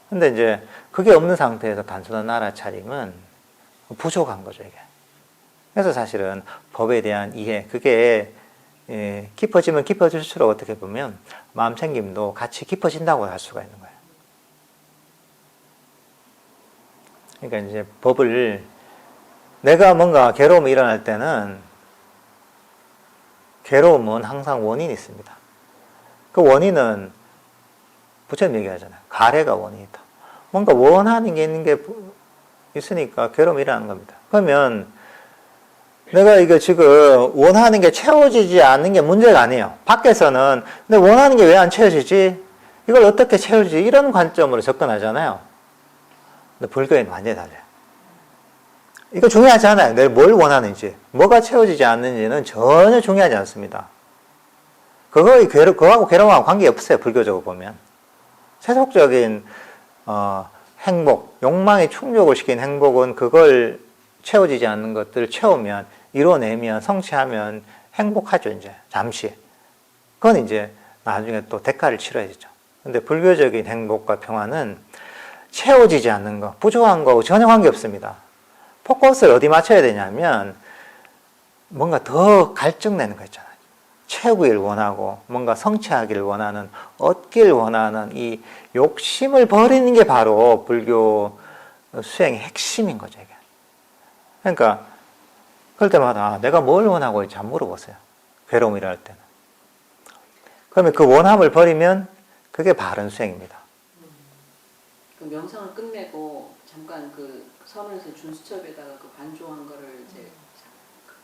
근데 이제 그게 없는 상태에서 단순한 알아차림은 부족한 거죠, 이게. 그래서 사실은 법에 대한 이해, 그게 깊어지면 깊어질수록 어떻게 보면 마음 챙김도 같이 깊어진다고 할 수가 있는 거예요. 그러니까 이제 법을, 내가 뭔가 괴로움이 일어날 때는 괴로움은 항상 원인이 있습니다. 그 원인은 부처님 얘기하잖아요. 가래가 원인이다. 뭔가 원하는 게 있는 게 있으니까 괴로움이 일어나는 겁니다. 그러면 내가 이거 지금 원하는 게 채워지지 않는 게 문제가 아니에요. 밖에서는 근데 원하는 게 왜 안 채워지지? 이걸 어떻게 채워지지? 이런 관점으로 접근하잖아요. 근데 불교에는 완전히 달라요. 이거 중요하지 않아요. 내가 뭘 원하는지. 뭐가 채워지지 않는지는 전혀 중요하지 않습니다. 그거하고 괴로움하고 관계없어요. 불교적으로 보면. 세속적인 행복, 욕망의 충족을 시킨 행복은 그걸 채워지지 않는 것들을 채우면, 이뤄내면, 성취하면 행복하죠, 이제. 잠시. 그건 이제 나중에 또 대가를 치러야죠. 근데 불교적인 행복과 평화는 채워지지 않는 거, 부족한 거하고 전혀 관계없습니다. 포커스를 어디 맞춰야 되냐면, 뭔가 더 갈증내는 거 있잖아요. 채우기를 원하고, 뭔가 성취하기를 원하는, 얻기를 원하는 이 욕심을 버리는 게 바로 불교 수행의 핵심인 거죠, 이게. 그러니까, 그럴 때마다 내가 뭘 원하고 있지 안 물어보세요. 괴로움이 일어날 때는. 그러면 그 원함을 버리면 그게 바른 수행입니다. 그 명상을 끝내고 잠깐 그 서면에서 준수첩에다가 그 반조한 거를 이제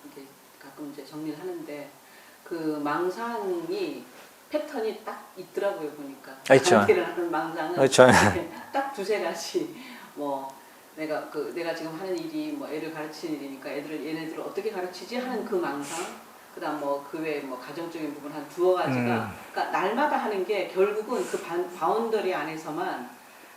이렇게 가끔 이제 정리를 하는데, 그 망상이 패턴이 딱 있더라고요 보니까. 있죠. 강의를 하는 망상은 그렇죠. 딱 두세 가지. 뭐 내가 지금 하는 일이 뭐 애를 가르치는 일이니까 얘네들을 어떻게 가르치지 하는 그 망상. 그다음 뭐 그 외에 뭐 가정적인 부분 한 두어 가지가. 그러니까 날마다 하는 게 결국은 그 바운더리 안에서만.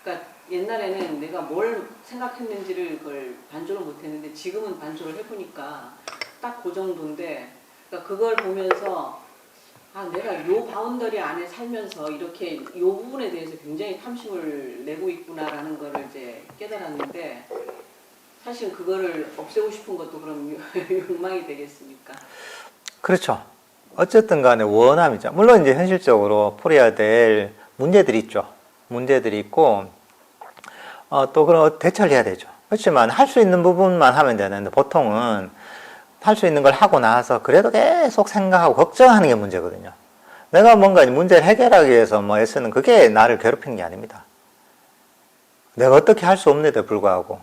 그러니까 옛날에는 내가 뭘 생각했는지를 그걸 반조를 못했는데 지금은 반조를 해보니까 딱 그 정도인데. 그러니까 그걸 보면서 내가 요 바운더리 안에 살면서 이렇게 요 부분에 대해서 굉장히 탐심을 내고 있구나라는 거를 이제 깨달았는데 사실 그거를 없애고 싶은 것도 그럼 욕망이 되겠습니까? 그렇죠. 어쨌든 간에 원함이죠. 물론 이제 현실적으로 풀어야 될 문제들이 있죠. 문제들이 있고 또 그런 대처를 해야 되죠. 그렇지만 할 수 있는 부분만 하면 되는데 보통은 할 수 있는 걸 하고 나서 그래도 계속 생각하고 걱정하는 게 문제거든요. 내가 뭔가 문제를 해결하기 위해서 뭐 애쓰는 그게 나를 괴롭히는 게 아닙니다. 내가 어떻게 할 수 없는데도 불구하고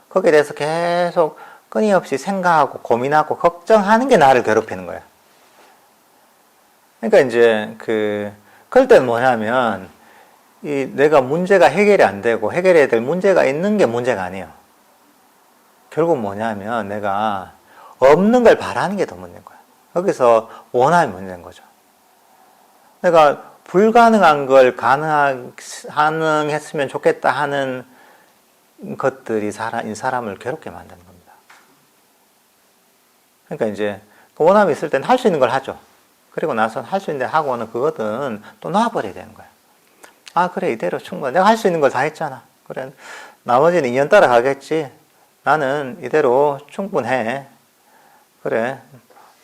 거기에 대해서 계속 끊임없이 생각하고 고민하고 걱정하는 게 나를 괴롭히는 거예요. 그러니까 이제 그럴 때는 뭐냐면 내가 문제가 해결이 안 되고 해결해야 될 문제가 있는 게 문제가 아니에요. 결국 뭐냐면 내가 없는 걸 바라는 게 더 문제인 거야. 거기서 원함이 문제인 거죠. 내가 불가능한 걸 가능했으면 좋겠다 하는 것들이 이 사람을 괴롭게 만드는 겁니다. 그러니까 이제 원함이 있을 때는 할 수 있는 걸 하죠. 그리고 나서 할 수 있는 데 하고는 그거는 또 놔버려야 되는 거야. 그래 이대로 충분해. 내가 할 수 있는 걸 다 했잖아. 그래 나머지는 인연 따라 가겠지. 나는 이대로 충분해. 그래.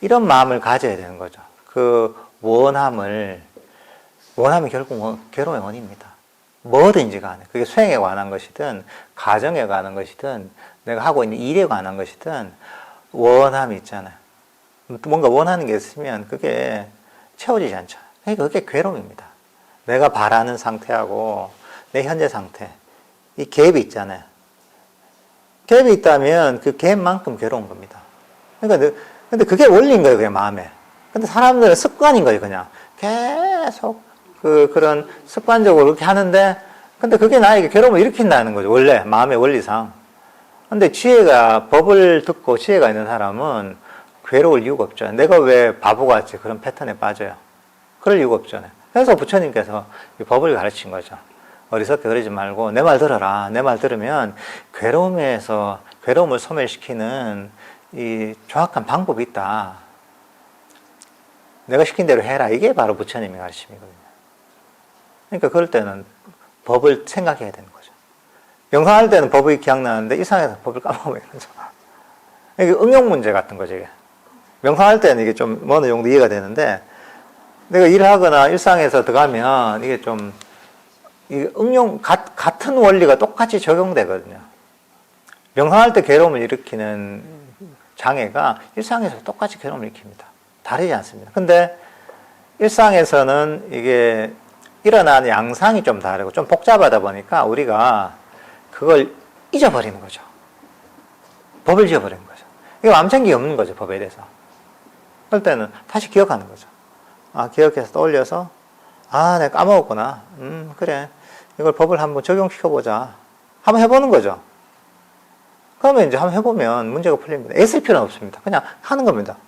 이런 마음을 가져야 되는 거죠. 그 원함이 결국 괴로움의 원인입니다. 뭐든지 간에. 그게 수행에 관한 것이든, 가정에 관한 것이든, 내가 하고 있는 일에 관한 것이든, 원함이 있잖아요. 뭔가 원하는 게 있으면 그게 채워지지 않죠. 그러니까 그게 괴로움입니다. 내가 바라는 상태하고 내 현재 상태. 이 갭이 있잖아요. 갭이 있다면 그 갭만큼 괴로운 겁니다. 그러니까 근데 그게 원리인 거예요, 그냥 마음에. 근데 사람들은 습관인 거예요, 그냥. 계속 그런 습관적으로 그렇게 하는데, 근데 그게 나에게 괴로움을 일으킨다는 거죠, 원래. 마음의 원리상. 근데 법을 듣고 지혜가 있는 사람은 괴로울 이유가 없잖아요. 내가 왜 바보같이 그런 패턴에 빠져요? 그럴 이유가 없잖아요. 그래서 부처님께서 이 법을 가르친 거죠. 어리석게 그러지 말고 내 말 들어라. 내 말 들으면 괴로움을 소멸시키는 이 정확한 방법이 있다. 내가 시킨 대로 해라. 이게 바로 부처님의 가르침이거든요. 그러니까 그럴 때는 법을 생각해야 되는 거죠. 명상할 때는 법이 기억나는데 이상해서 법을 까먹으면 이러죠. 이게 응용 문제 같은 거죠. 이게. 명상할 때는 이게 좀 어느 정도 이해가 되는데 내가 일을 하거나 일상에서 들어가면 이게 좀 같은 원리가 똑같이 적용되거든요. 명상할 때 괴로움을 일으키는 장애가 일상에서 똑같이 괴로움을 일으킵니다. 다르지 않습니다. 근데 일상에서는 이게 일어나는 양상이 좀 다르고 좀 복잡하다 보니까 우리가 그걸 잊어버리는 거죠. 법을 잊어버리는 거죠. 이거 암생기 없는 거죠, 법에 대해서. 그럴 때는 다시 기억하는 거죠. 기억해서 떠올려서 내가 까먹었구나. 그래. 이걸 법을 한번 적용시켜보자. 한번 해보는 거죠. 그러면 이제 한번 해보면 문제가 풀립니다. 애쓸 필요는 없습니다. 그냥 하는 겁니다.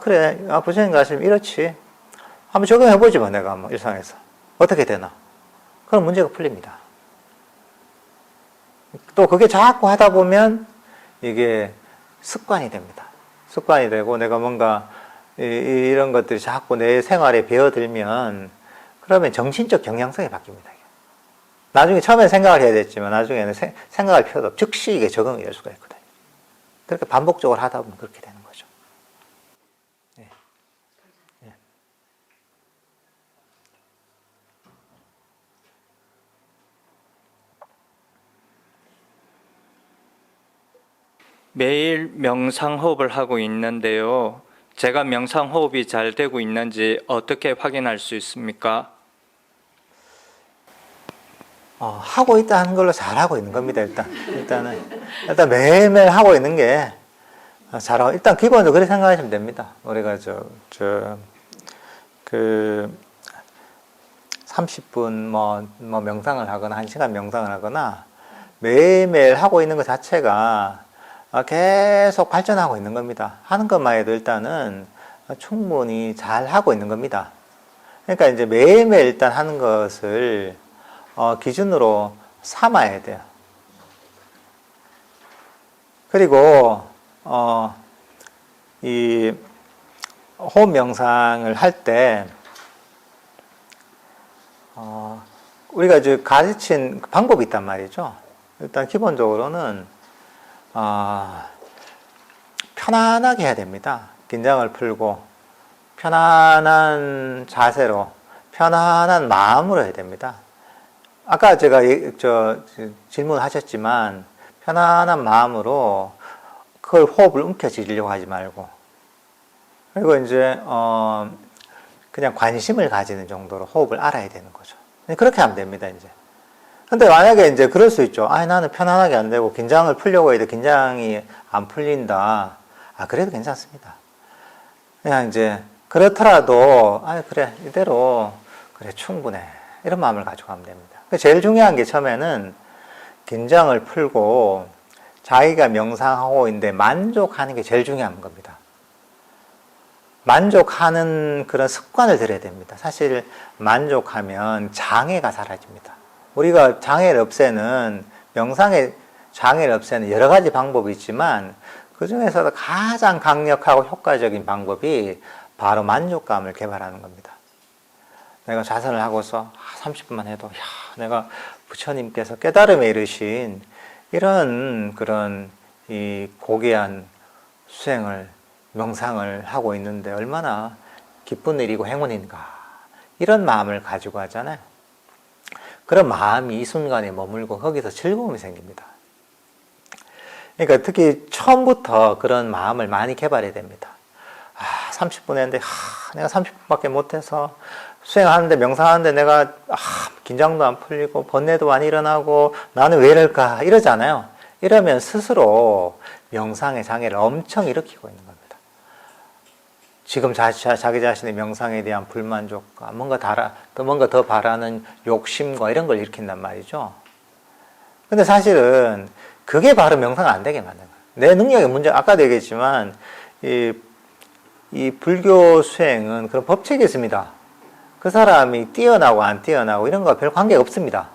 그래. 부처님 가르치면 이렇지. 한번 적용해보지 뭐, 내가 뭐, 일상에서. 어떻게 되나. 그럼 문제가 풀립니다. 또 그게 자꾸 하다 보면 이게 습관이 됩니다. 습관이 되고 내가 뭔가 이런 것들이 자꾸 내 생활에 배어들면 그러면 정신적 경향성이 바뀝니다. 나중에 처음에 생각을 해야 됐지만 나중에는 생각할 필요도 없고 즉시 이게 적응이 될 수가 있거든요. 그렇게 반복적으로 하다 보면 그렇게 되는 거죠. 네. 네. 매일 명상호흡을 하고 있는데요. 제가 명상호흡이 잘 되고 있는지 어떻게 확인할 수 있습니까? 하고 있다 하는 걸로 잘하고 있는 겁니다, 일단 매일매일 하고 있는 게 잘하고, 일단 기본적으로 그렇게 생각하시면 됩니다. 우리가 30분 뭐 명상을 하거나 1시간 명상을 하거나 매일매일 하고 있는 것 자체가 계속 발전하고 있는 겁니다. 하는 것만 해도 일단은 충분히 잘 하고 있는 겁니다. 그러니까 이제 매일매일 일단 하는 것을 기준으로 삼아야 돼요. 그리고 이 호흡 명상을 할 때 우리가 이제 가르친 방법이 있단 말이죠. 일단 기본적으로는 편안하게 해야 됩니다. 긴장을 풀고 편안한 자세로 편안한 마음으로 해야 됩니다. 아까 제가 질문하셨지만 편안한 마음으로 그걸 호흡을 움켜쥐려고 하지 말고, 그리고 이제 그냥 관심을 가지는 정도로 호흡을 알아야 되는 거죠. 그렇게 하면 됩니다, 이제. 근데 만약에 이제 그럴 수 있죠. 나는 편안하게 안 되고 긴장을 풀려고 해도 긴장이 안 풀린다. 그래도 괜찮습니다. 그냥 이제 그렇더라도 그래 이대로 그래 충분해 이런 마음을 가지고 가면 됩니다. 제일 중요한 게 처음에는 긴장을 풀고 자기가 명상하고 있는데 만족하는 게 제일 중요한 겁니다. 만족하는 그런 습관을 들여야 됩니다. 사실 만족하면 장애가 사라집니다. 우리가 장애를 없애는, 명상의 장애를 없애는 여러 가지 방법이 있지만 그 중에서도 가장 강력하고 효과적인 방법이 바로 만족감을 개발하는 겁니다. 내가 자선을 하고서 30분만 해도 내가 부처님께서 깨달음에 이르신 이런 그런 이 고귀한 수행을, 명상을 하고 있는데 얼마나 기쁜 일이고 행운인가, 이런 마음을 가지고 하잖아요. 그런 마음이 이 순간에 머물고 거기서 즐거움이 생깁니다. 그러니까 특히 처음부터 그런 마음을 많이 개발해야 됩니다. 30분 했는데 내가 30분밖에 못해서 수행하는데, 명상하는데 내가 긴장도 안 풀리고 번뇌도 안 일어나고 나는 왜 이럴까 이러잖아요. 이러면 스스로 명상의 장애를 엄청 일으키고 있는 겁니다. 지금 자기 자신의 명상에 대한 불만족과 뭔가 더 바라는 욕심과 이런 걸 일으킨단 말이죠. 근데 사실은 그게 바로 명상 안 되게 만드는 거예요. 내 능력의 문제, 아까도 얘기했지만 이 불교 수행은 그런 법칙이 있습니다. 그 사람이 뛰어나고 안 뛰어나고 이런 거 별 관계가 없습니다.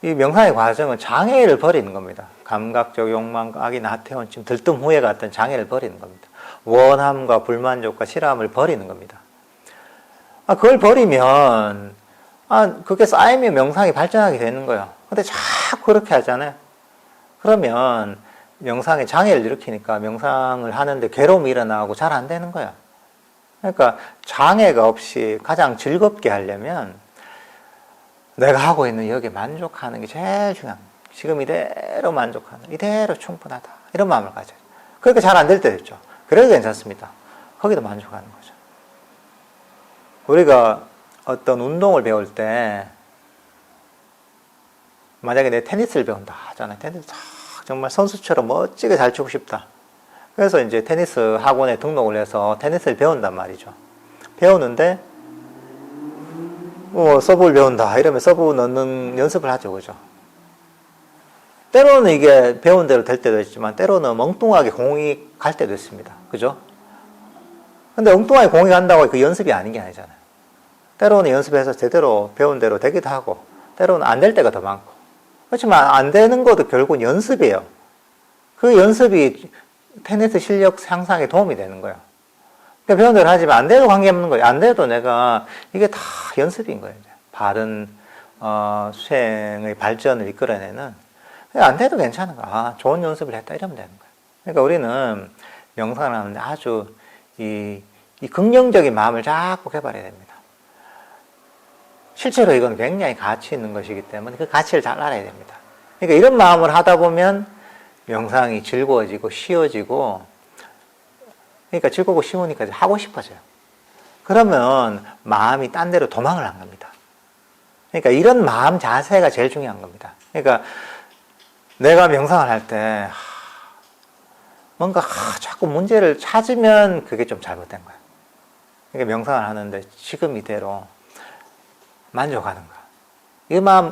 이 명상의 과정은 장애를 버리는 겁니다. 감각적 욕망, 악이나 하태원침, 들뜸후회 같은 장애를 버리는 겁니다. 원함과 불만족과 싫어함을 버리는 겁니다. 그걸 버리면 그게 쌓이면 명상이 발전하게 되는 거예요. 근데 자꾸 그렇게 하잖아요. 그러면 명상에 장애를 일으키니까 명상을 하는데 괴로움이 일어나고 잘 안 되는 거예요. 그러니까 장애가 없이 가장 즐겁게 하려면 내가 하고 있는 여기에 만족하는 게 제일 중요합니다. 지금 이대로 만족하는, 이대로 충분하다, 이런 마음을 가져요. 그러니까 잘 안 될 때도 있죠. 그래도 괜찮습니다. 거기도 만족하는 거죠. 우리가 어떤 운동을 배울 때 만약에 내 테니스를 배운다 하잖아요. 테니스 정말 선수처럼 멋지게 잘 치고 싶다. 그래서 이제 테니스 학원에 등록을 해서 테니스를 배운단 말이죠. 배우는데 서브를 배운다 이러면 서브 넣는 연습을 하죠. 그죠? 때로는 이게 배운 대로 될 때도 있지만 때로는 엉뚱하게 공이 갈 때도 있습니다. 그죠? 근데 엉뚱하게 공이 간다고 그 연습이 아닌 게 아니잖아요. 때로는 연습해서 제대로 배운 대로 되기도 하고 때로는 안 될 때가 더 많고, 그렇지만 안 되는 것도 결국은 연습이에요. 그 연습이 테니스 실력 향상에 도움이 되는 거예요. 그러니까 배운 대로 하지만 안 돼도 관계없는 거예요. 안 돼도 내가 이게 다 연습인 거예요. 바른 수행의 발전을 이끌어내는, 안 돼도 괜찮은 거야. 좋은 연습을 했다 이러면 되는 거예요. 그러니까 우리는 명상을 하는데 아주 이 긍정적인 마음을 자꾸 개발해야 됩니다. 실제로 이건 굉장히 가치 있는 것이기 때문에 그 가치를 잘 알아야 됩니다. 그러니까 이런 마음을 하다 보면 명상이 즐거워지고 쉬워지고, 그러니까 즐겁고 쉬우니까 하고 싶어져요. 그러면 마음이 딴 데로 도망을 안 갑니다. 그러니까 이런 마음 자세가 제일 중요한 겁니다. 그러니까 내가 명상을 할 때 뭔가 자꾸 문제를 찾으면 그게 좀 잘못된 거예요. 그러니까 명상을 하는데 지금 이대로 만족하는 거.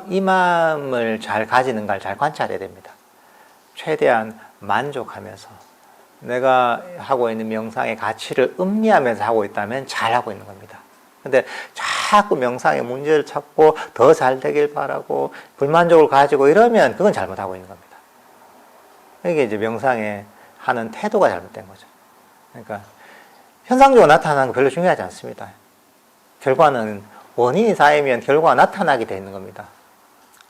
이 마음을 잘 가지는가를 잘 관찰해야 됩니다. 최대한 만족하면서 내가 하고 있는 명상의 가치를 음미하면서 하고 있다면 잘 하고 있는 겁니다. 근데 자꾸 명상의 문제를 찾고 더 잘 되길 바라고 불만족을 가지고 이러면 그건 잘못하고 있는 겁니다. 이게 이제 명상에 하는 태도가 잘못된 거죠. 그러니까 현상적으로 나타나는 거 별로 중요하지 않습니다. 결과는 원인이 쌓이면 결과가 나타나게 돼 있는 겁니다.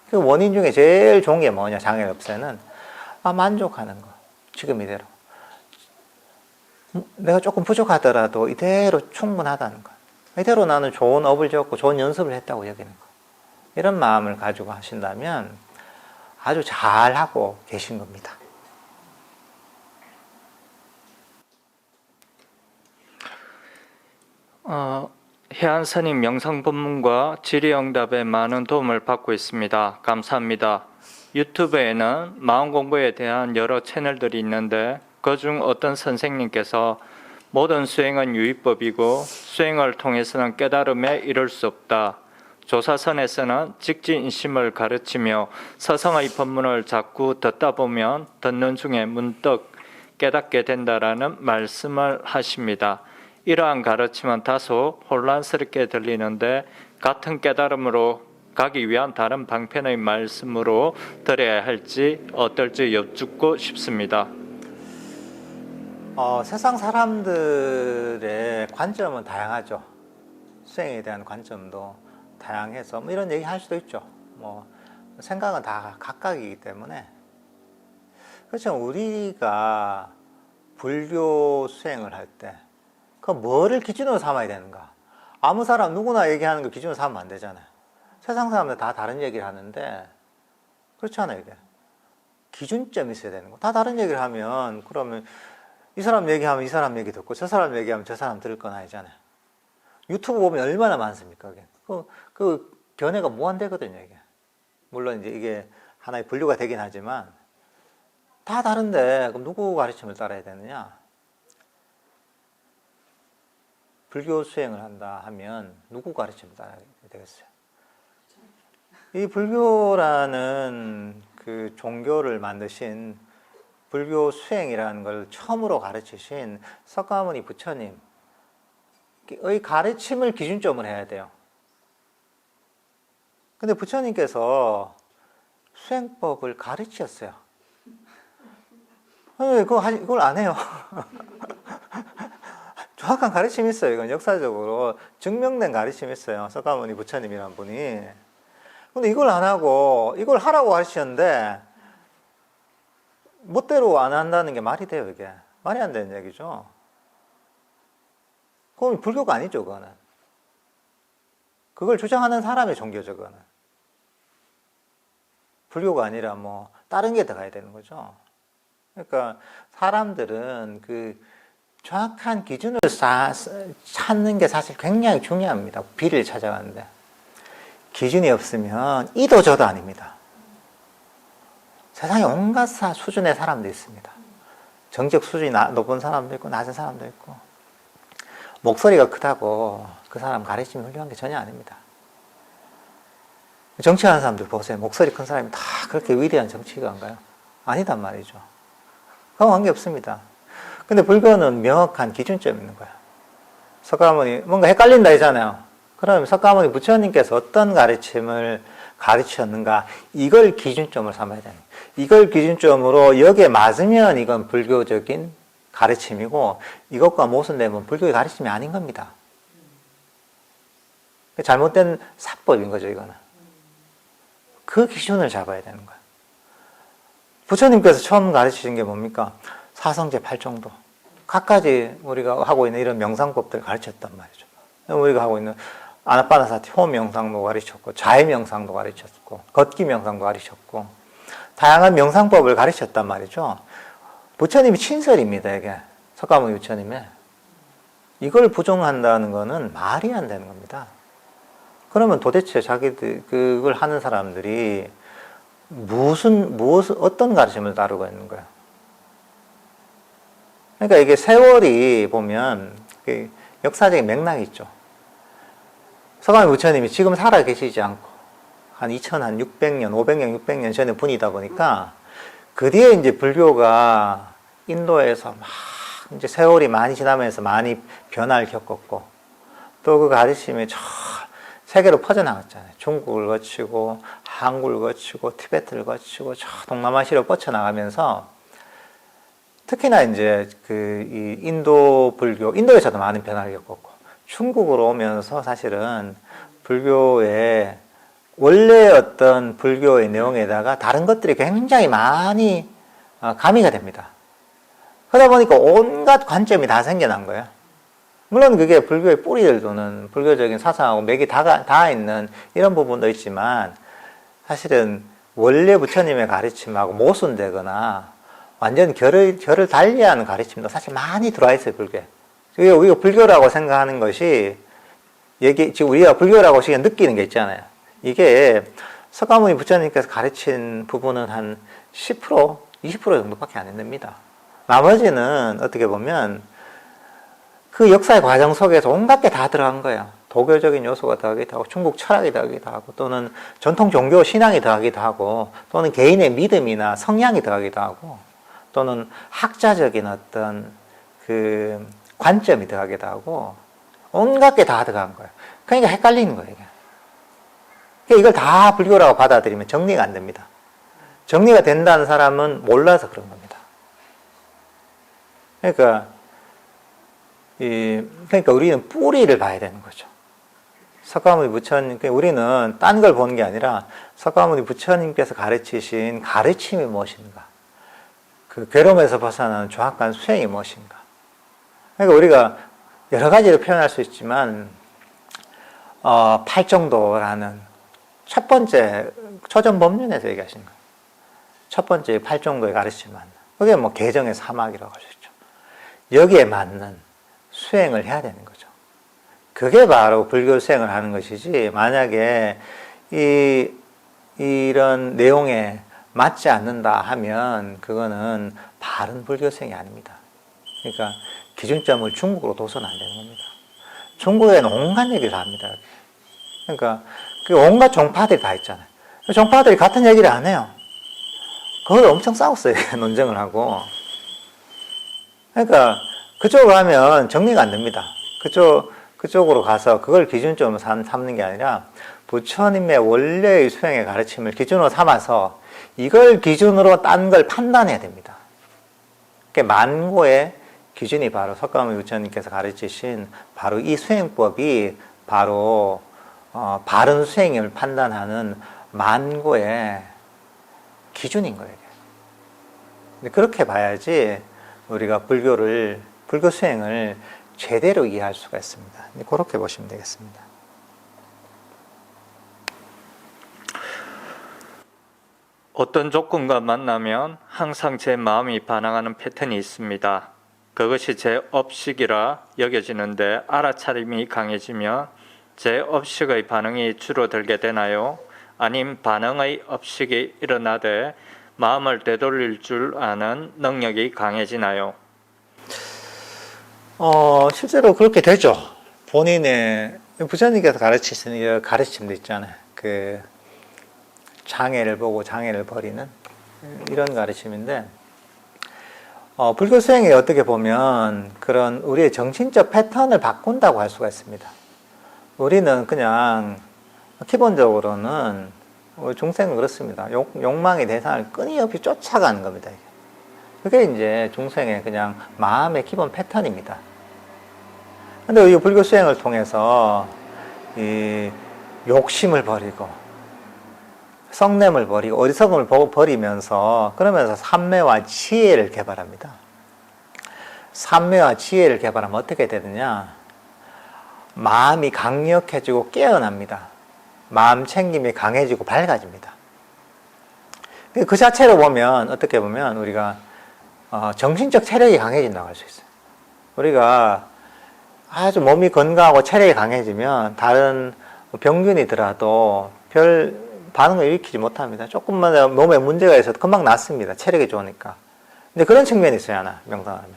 그 원인 중에 제일 좋은 게 뭐냐, 장애를 없애는 만족하는 거. 지금 이대로. 내가 조금 부족하더라도 이대로 충분하다는 거. 이대로 나는 좋은 업을 지었고 좋은 연습을 했다고 여기는 거. 이런 마음을 가지고 하신다면 아주 잘하고 계신 겁니다. 혜안 스님 명상 법문과 질의응답에 많은 도움을 받고 있습니다. 감사합니다. 유튜브에는 마음 공부에 대한 여러 채널들이 있는데 그중 어떤 선생님께서 모든 수행은 유의법이고 수행을 통해서는 깨달음에 이를 수 없다. 조사선에서는 직진심을 가르치며 서성의 법문을 자꾸 듣다 보면 듣는 중에 문득 깨닫게 된다라는 말씀을 하십니다. 이러한 가르침은 다소 혼란스럽게 들리는데 같은 깨달음으로 가기 위한 다른 방편의 말씀으로 들어야 할지 어떨지 여쭙고 싶습니다. 세상 사람들의 관점은 다양하죠. 수행에 대한 관점도 다양해서 이런 얘기 할 수도 있죠. 생각은 다 각각이기 때문에. 그렇죠. 우리가 불교 수행을 할 때 그 뭐를 기준으로 삼아야 되는가? 아무 사람 누구나 얘기하는 걸 기준으로 삼으면 안 되잖아요. 세상 사람들 다 다른 얘기를 하는데 그렇잖아요. 이게 기준점이 있어야 되는 거. 다 다른 얘기를 하면 그러면 이 사람 얘기하면 이 사람 얘기 듣고 저 사람 얘기하면 저 사람 들을 건 아니잖아요. 유튜브 보면 얼마나 많습니까? 그 견해가 무한대거든요. 이게 물론 이제 이게 하나의 분류가 되긴 하지만 다 다른데 그럼 누구 가르침을 따라야 되느냐? 불교 수행을 한다 하면 누구 가르침을 따라야 되겠어요? 이 불교라는 그 종교를 만드신 불교 수행이라는 걸 처음으로 가르치신 석가모니 부처님의 가르침을 기준점으로 해야 돼요. 근데 부처님께서 수행법을 가르치셨어요. 그걸 안 해요. 정확한 가르침이 있어요. 이건 역사적으로 증명된 가르침이 있어요. 석가모니 부처님이란 분이. 근데 이걸 안 하고 이걸 하라고 가르치셨는데 멋대로 안 한다는 게 말이 돼요, 이게. 말이 안 되는 얘기죠. 그건 불교가 아니죠, 그거는. 그걸 주장하는 사람의 종교죠, 그거는. 불교가 아니라 다른 게 들어가야 되는 거죠. 그러니까 사람들은 그 정확한 기준을 찾는 게 사실 굉장히 중요합니다. 비를 찾아가는데. 기준이 없으면 이도 저도 아닙니다. 세상에 온갖 수준의 사람도 있습니다. 정적 수준이 높은 사람도 있고 낮은 사람도 있고 목소리가 크다고 그 사람 가르치면 훌륭한 게 전혀 아닙니다. 정치하는 사람들 보세요. 목소리 큰 사람이 다 그렇게 위대한 정치가인가요? 아니단 말이죠. 그건 관계없습니다. 근데 불교는 명확한 기준점이 있는 거예요. 석가모니 뭔가 헷갈린다 했잖아요. 그러면 석가모니 부처님께서 어떤 가르침을 가르치셨는가, 이걸 기준점으로 삼아야 됩니다. 이걸 기준점으로 여기에 맞으면 이건 불교적인 가르침이고 이것과 모순되면 불교의 가르침이 아닌 겁니다. 잘못된 사법인 거죠, 이거는. 그 기준을 잡아야 되는 거예요. 부처님께서 처음 가르치신 게 뭡니까? 사성제 8정도. 각가지 우리가 하고 있는 이런 명상법들을 가르쳤단 말이죠. 우리가 하고 있는 아나파나사티 호흡 명상도 가르쳤고, 자해 명상도 가르쳤고, 걷기 명상도 가르쳤고, 다양한 명상법을 가르쳤단 말이죠. 부처님이 친설입니다, 이게. 석가모니 부처님의. 이걸 부정한다는 거는 말이 안 되는 겁니다. 그러면 도대체 자기들, 그걸 하는 사람들이 어떤 가르침을 따르고 있는 거야? 그러니까 이게 세월이 보면, 역사적인 맥락이 있죠. 서가모니 부처님이 지금 살아 계시지 않고 한 2600년, 500년, 600년 전에 분이다 보니까 그 뒤에 이제 불교가 인도에서 막 이제 세월이 많이 지나면서 많이 변화를 겪었고 또 그 가르침이 저 세계로 퍼져나갔잖아요. 중국을 거치고 한국을 거치고 티베트를 거치고 저 동남아시아로 뻗쳐나가면서 특히나 이제 이 인도 불교, 인도에서도 많은 변화를 겪었고 중국으로 오면서 사실은 불교의 원래 어떤 불교의 내용에다가 다른 것들이 굉장히 많이 가미가 됩니다. 그러다 보니까 온갖 관점이 다 생겨난 거예요. 물론 그게 불교의 뿌리를 두는 불교적인 사상하고 맥이 다 있는 이런 부분도 있지만 사실은 원래 부처님의 가르침하고 모순되거나 완전 결을 달리하는 가르침도 사실 많이 들어와 있어요, 불교에. 우리가 불교라고 생각하는 것이 지금 우리가 불교라고 지금 느끼는 게 있잖아요. 이게 석가모니 부처님께서 가르친 부분은 한 10%, 20% 정도밖에 안 됩니다. 나머지는 어떻게 보면 그 역사의 과정 속에서 온갖 게 다 들어간 거예요. 도교적인 요소가 들어가기도 하고 중국 철학이 들어가기도 하고 또는 전통 종교 신앙이 들어가기도 하고 또는 개인의 믿음이나 성향이 들어가기도 하고 또는 학자적인 어떤 그 관점이 들어가기도 하고 온갖 게 다 들어간 거예요. 그러니까 헷갈리는 거예요. 그러니까 이걸 다 불교라고 받아들이면 정리가 안 됩니다. 정리가 된다는 사람은 몰라서 그런 겁니다. 그러니까 우리는 뿌리를 봐야 되는 거죠. 석가모니 부처님, 우리는 딴 걸 보는 게 아니라 석가모니 부처님께서 가르치신 가르침이 무엇인가, 그 괴로움에서 벗어나는 정확한 수행이 무엇인가. 그러니까 우리가 여러 가지로 표현할 수 있지만 팔정도라는 첫 번째 초전법륜에서 얘기하신 거예요. 첫 번째 팔정도의 가르침만. 그게 뭐 개정의 사막이라고 할 수 있죠. 여기에 맞는 수행을 해야 되는 거죠. 그게 바로 불교 수행을 하는 것이지 만약에 이런 내용에 맞지 않는다 하면 그거는 바른 불교 수행이 아닙니다. 그러니까 기준점을 중국으로 둬서는 안 되는 겁니다. 중국에는 온갖 얘기를 다 합니다. 그러니까 온갖 종파들이 다 있잖아요. 종파들이 같은 얘기를 안 해요. 그걸 엄청 싸웠어요. 논쟁을 하고. 그러니까 그쪽으로 하면 정리가 안 됩니다. 그쪽으로 가서 그걸 기준점으로 삼는 게 아니라 부처님의 원래의 수행의 가르침을 기준으로 삼아서 이걸 기준으로 딴 걸 판단해야 됩니다. 그러니까 만고의 기준이 바로 석가모니 부처님께서 가르치신 바로 이 수행법이 바로 바른 수행을 판단하는 만고의 기준인 거예요. 그렇게 봐야지 우리가 불교 수행을 제대로 이해할 수가 있습니다. 그렇게 보시면 되겠습니다. 어떤 조건과 만나면 항상 제 마음이 반항하는 패턴이 있습니다. 그것이 제 업식이라 여겨지는데 알아차림이 강해지면 제 업식의 반응이 줄어들게 되나요? 아님 반응의 업식이 일어나되 마음을 되돌릴 줄 아는 능력이 강해지나요? 실제로 그렇게 되죠. 본인의 부처님께서 가르치시는 가르침도 있잖아요. 그 장애를 보고 장애를 버리는 이런 가르침인데 불교 수행에 어떻게 보면 그런 우리의 정신적 패턴을 바꾼다고 할 수가 있습니다. 우리는 그냥 기본적으로는 중생은 그렇습니다. 욕망의 대상을 끊임없이 쫓아가는 겁니다. 그게 이제 중생의 그냥 마음의 기본 패턴입니다. 근데 이 불교 수행을 통해서 이 욕심을 버리고 성냄을 버리고 어리석음을 버리면서 그러면서 삼매와 지혜를 개발합니다. 삼매와 지혜를 개발하면 어떻게 되느냐? 마음이 강력해지고 깨어납니다. 마음 챙김이 강해지고 밝아집니다. 그 자체로 보면 어떻게 보면 우리가 정신적 체력이 강해진다고 할 수 있어요. 우리가 아주 몸이 건강하고 체력이 강해지면 다른 병균이더라도 별 반응을 일으키지 못합니다. 조금만 몸에 문제가 있어도 금방 낫습니다. 체력이 좋으니까. 근데 그런 측면이 있어요, 하나, 명상하면.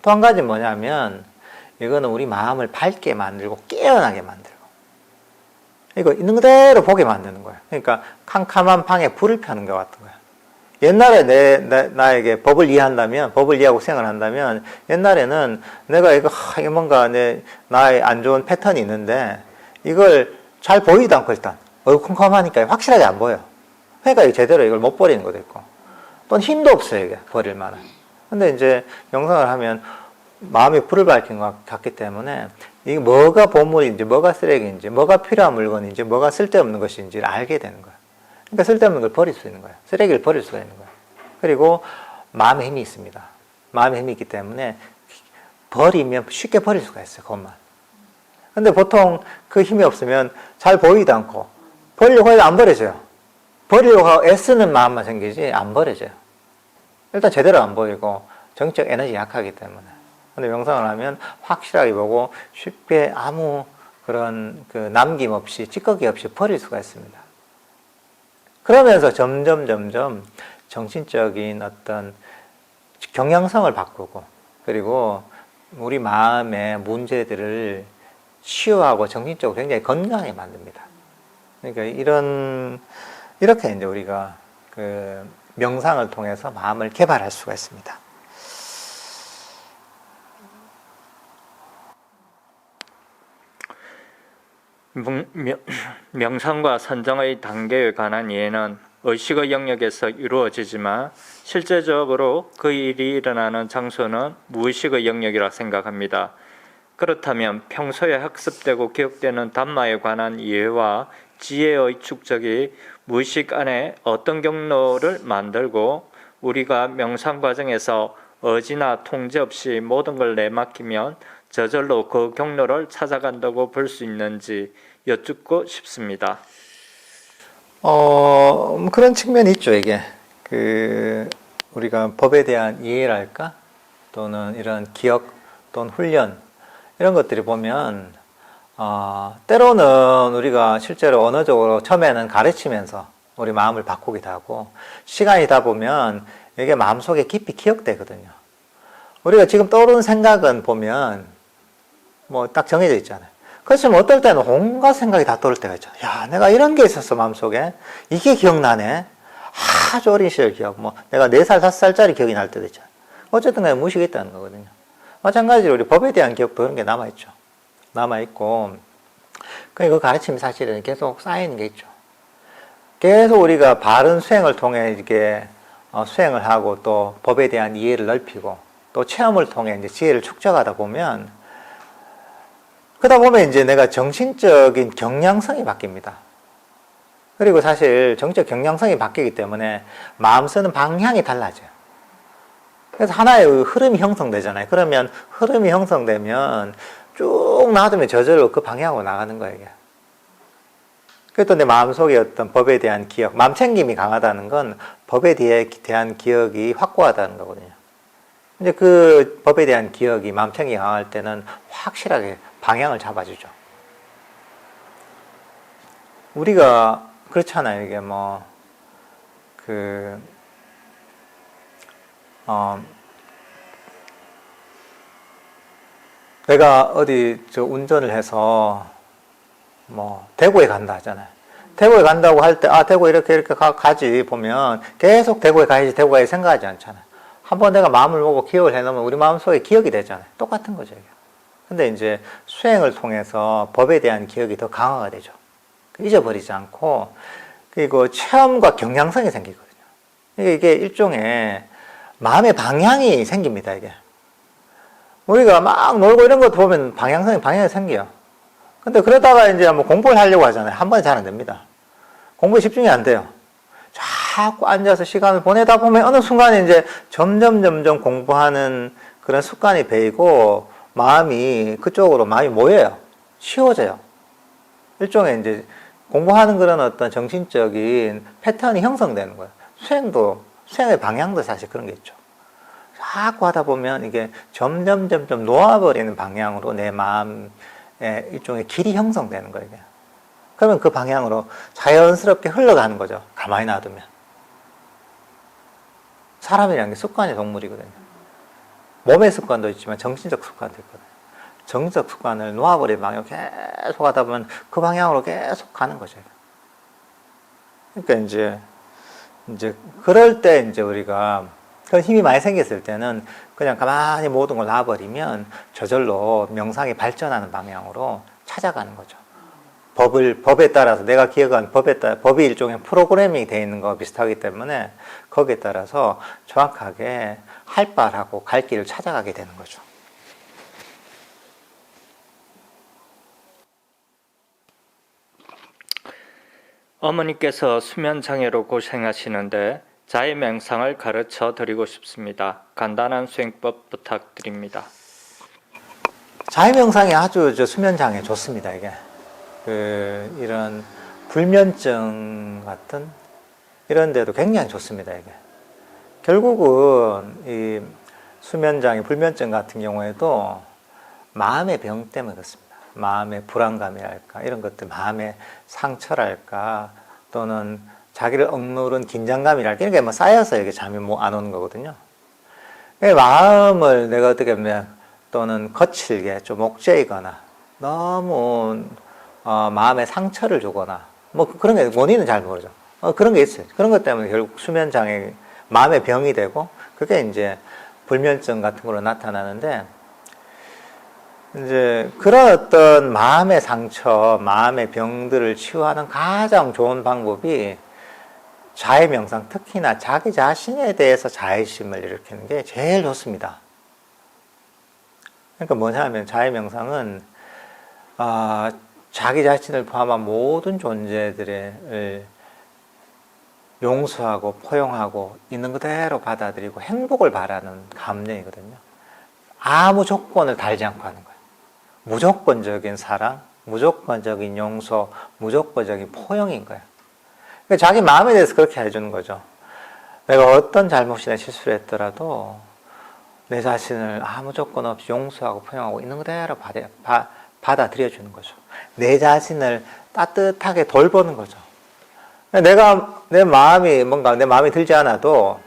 또 한 가지 뭐냐면, 이거는 우리 마음을 밝게 만들고 깨어나게 만들고 이거 있는 그대로 보게 만드는 거예요. 그러니까 캄캄한 방에 불을 펴는 것 같은 거예요. 옛날에 나에게 법을 이해한다면, 법을 이해하고 생각을 한다면, 옛날에는 내가 이거 뭔가 나의 안 좋은 패턴이 있는데, 이걸 잘 보이지도 않고 일단, 컴컴하니까 확실하게 안 보여. 그러니까 제대로 이걸 못 버리는 것도 있고, 또는 힘도 없어요, 이게, 버릴 만한. 근데 이제 명상을 하면 마음이 불을 밝힌 것 같기 때문에, 이게 뭐가 보물인지, 뭐가 쓰레기인지, 뭐가 필요한 물건인지, 뭐가 쓸데없는 것인지를 알게 되는 거예요. 그러니까 쓸데없는 걸 버릴 수 있는 거예요. 쓰레기를 버릴 수가 있는 거예요. 그리고 마음에 힘이 있습니다. 마음에 힘이 있기 때문에 버리면 쉽게 버릴 수가 있어요. 그것만. 근데 보통 그 힘이 없으면 잘 보이지도 않고 버리려고 해도 안 버려져요. 버리려고 하고 애쓰는 마음만 생기지 안 버려져요. 일단 제대로 안 보이고 정적 에너지 약하기 때문에. 근데 명상을 하면 확실하게 보고 쉽게 아무 그런 그 남김 없이 찌꺼기 없이 버릴 수가 있습니다. 그러면서 점점 정신적인 어떤 경향성을 바꾸고 그리고 우리 마음의 문제들을 치유하고 정신적으로 굉장히 건강하게 만듭니다. 그러니까 이렇게 이제 우리가 그 명상을 통해서 마음을 개발할 수가 있습니다. 명상과 선정의 단계에 관한 이해는 의식의 영역에서 이루어지지만 실제적으로 그 일이 일어나는 장소는 무의식의 영역이라 생각합니다. 그렇다면 평소에 학습되고 기억되는 담마에 관한 이해와 지혜의 축적이 무의식 안에 어떤 경로를 만들고 우리가 명상 과정에서 의지나 통제 없이 모든 걸 내맡기면 저절로 그 경로를 찾아간다고 볼 수 있는지 여쭙고 싶습니다. 그런 측면이 있죠, 이게. 우리가 법에 대한 이해랄까? 또는 이런 기억 또는 훈련, 이런 것들이 보면, 때로는 우리가 실제로 언어적으로 처음에는 가르치면서 우리 마음을 바꾸기도 하고, 시간이 다 보면 이게 마음속에 깊이 기억되거든요. 우리가 지금 떠오르는 생각은 보면, 뭐 딱 정해져 있잖아요. 그렇지만 어떨 때는 온갖 생각이 다 떠올 때가 있잖아요. 야, 내가 이런 게 있었어, 마음속에. 이게 기억나네. 아주 어린 시절 기억. 뭐, 내가 4살, 5살짜리 기억이 날 때도 있잖아요. 어쨌든 간에 무의식이 있다는 거거든요. 마찬가지로 우리 법에 대한 기억도 그런 게 남아있죠. 남아있고, 그 가르침이 사실은 계속 쌓이는 게 있죠. 계속 우리가 바른 수행을 통해 이렇게 수행을 하고 또 법에 대한 이해를 넓히고 또 체험을 통해 이제 지혜를 축적하다 보면 그러다 보면 이제 내가 정신적인 경향성이 바뀝니다. 그리고 사실 정신적 경향성이 바뀌기 때문에 마음 쓰는 방향이 달라져요. 그래서 하나의 흐름이 형성되잖아요. 그러면 흐름이 형성되면 쭉 놔두면 저절로 그 방향으로 나가는 거예요. 이게. 그래서 내 마음속에 어떤 법에 대한 기억, 마음 챙김이 강하다는 건 법에 대한 기억이 확고하다는 거거든요. 이제 그 법에 대한 기억이 마음 챙김이 강할 때는 확실하게 방향을 잡아주죠. 우리가 그렇잖아요. 이게 뭐 내가 어디 운전을 해서 뭐 대구에 간다 하잖아요. 대구에 간다고 할 때 대구 이렇게 가지 보면 계속 대구에 가야지 대구 가야지 생각하지 않잖아요. 한번 내가 마음을 보고 기억을 해놓으면 우리 마음속에 기억이 되잖아요. 똑같은 거죠. 이게. 근데 이제 수행을 통해서 법에 대한 기억이 더 강화가 되죠. 잊어버리지 않고 그리고 체험과 경향성이 생기거든요. 이게 일종의 마음의 방향이 생깁니다. 이게 우리가 막 놀고 이런 것도 보면 방향이 생겨요. 근데 그러다가 이제 뭐 공부를 하려고 하잖아요. 한 번에 잘 안 됩니다. 공부에 집중이 안 돼요. 자꾸 앉아서 시간을 보내다 보면 어느 순간에 이제 점점 공부하는 그런 습관이 배이고 마음이 그쪽으로 많이 모여요. 쉬워져요. 일종의 이제 공부하는 그런 어떤 정신적인 패턴이 형성되는 거예요. 수행의 방향도 사실 그런 게 있죠. 자꾸 하다 보면 이게 점점 놓아버리는 방향으로 내 마음의 일종의 길이 형성되는 거예요. 이게. 그러면 그 방향으로 자연스럽게 흘러가는 거죠. 가만히 놔두면. 사람이라는 게 습관의 동물이거든요. 몸의 습관도 있지만 정신적 습관도 있거든요. 정적 습관을 놓아버리면 계속 하다 보면 그 방향으로 계속 가는 거죠. 그러니까 이제 그럴 때 이제 우리가 그런 힘이 많이 생겼을 때는 그냥 가만히 모든 걸 놔버리면 저절로 명상이 발전하는 방향으로 찾아가는 거죠. 법에 따라서 내가 기억한 법에 따라 법이 일종의 프로그래밍이 되어 있는 거와 비슷하기 때문에 거기에 따라서 정확하게 할 바라고 갈 길을 찾아가게 되는 거죠. 어머니께서 수면 장애로 고생하시는데 자의 명상을 가르쳐 드리고 싶습니다. 간단한 수행법 부탁드립니다. 자의 명상이 아주 수면 장애 좋습니다. 이게 이런 불면증 같은 이런 데도 굉장히 좋습니다. 이게 결국은 이 수면 장애, 불면증 같은 경우에도 마음의 병 때문에 그렇습니다. 마음의 불안감이랄까 이런 것들, 마음의 상처랄까 또는 자기를 억누른 긴장감이랄까 이런 게 뭐 쌓여서 이게 잠이 안 오는 거거든요. 마음을 내가 어떻게 보면 또는 거칠게 좀 옥죄이거나 너무 마음에 상처를 주거나 뭐 그런 게 원인은 잘 모르죠. 그런 게 있어요. 그런 것 때문에 결국 수면 장애, 마음의 병이 되고 그게 이제 불면증 같은 걸로 나타나는데 이제 그런 어떤 마음의 상처, 마음의 병들을 치유하는 가장 좋은 방법이 자의 명상, 특히나 자기 자신에 대해서 자의심을 일으키는 게 제일 좋습니다. 그러니까 뭐냐 하면 자의 명상은 자기 자신을 포함한 모든 존재들을 용서하고 포용하고 있는 그대로 받아들이고 행복을 바라는 감정이거든요. 아무 조건을 달지 않고 하는 거예요. 무조건적인 사랑, 무조건적인 용서, 무조건적인 포용인 거예요. 그러니까 자기 마음에 대해서 그렇게 해주는 거죠. 내가 어떤 잘못이나 실수를 했더라도 내 자신을 아무 조건 없이 용서하고 포용하고 있는 그대로 받아들여주는 거죠. 내 자신을 따뜻하게 돌보는 거죠. 내 마음이 들지 않아도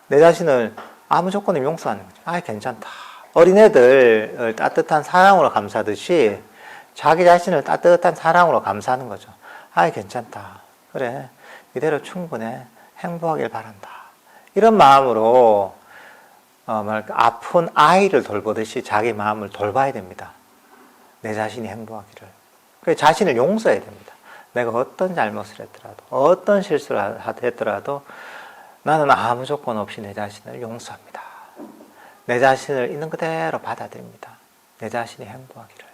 내 자신을 아무 조건에 용서하는 거죠. 괜찮다. 어린애들 따뜻한 사랑으로 감싸듯이 자기 자신을 따뜻한 사랑으로 감싸는 거죠. 괜찮다. 그래. 이대로 충분해. 행복하길 바란다. 이런 마음으로 아픈 아이를 돌보듯이 자기 마음을 돌봐야 됩니다. 내 자신이 행복하기를. 그래서 자신을 용서해야 됩니다. 내가 어떤 잘못을 했더라도 어떤 실수를 했더라도 나는 아무 조건 없이 내 자신을 용서합니다. 내 자신을 있는 그대로 받아들입니다. 내 자신이 행복하기를.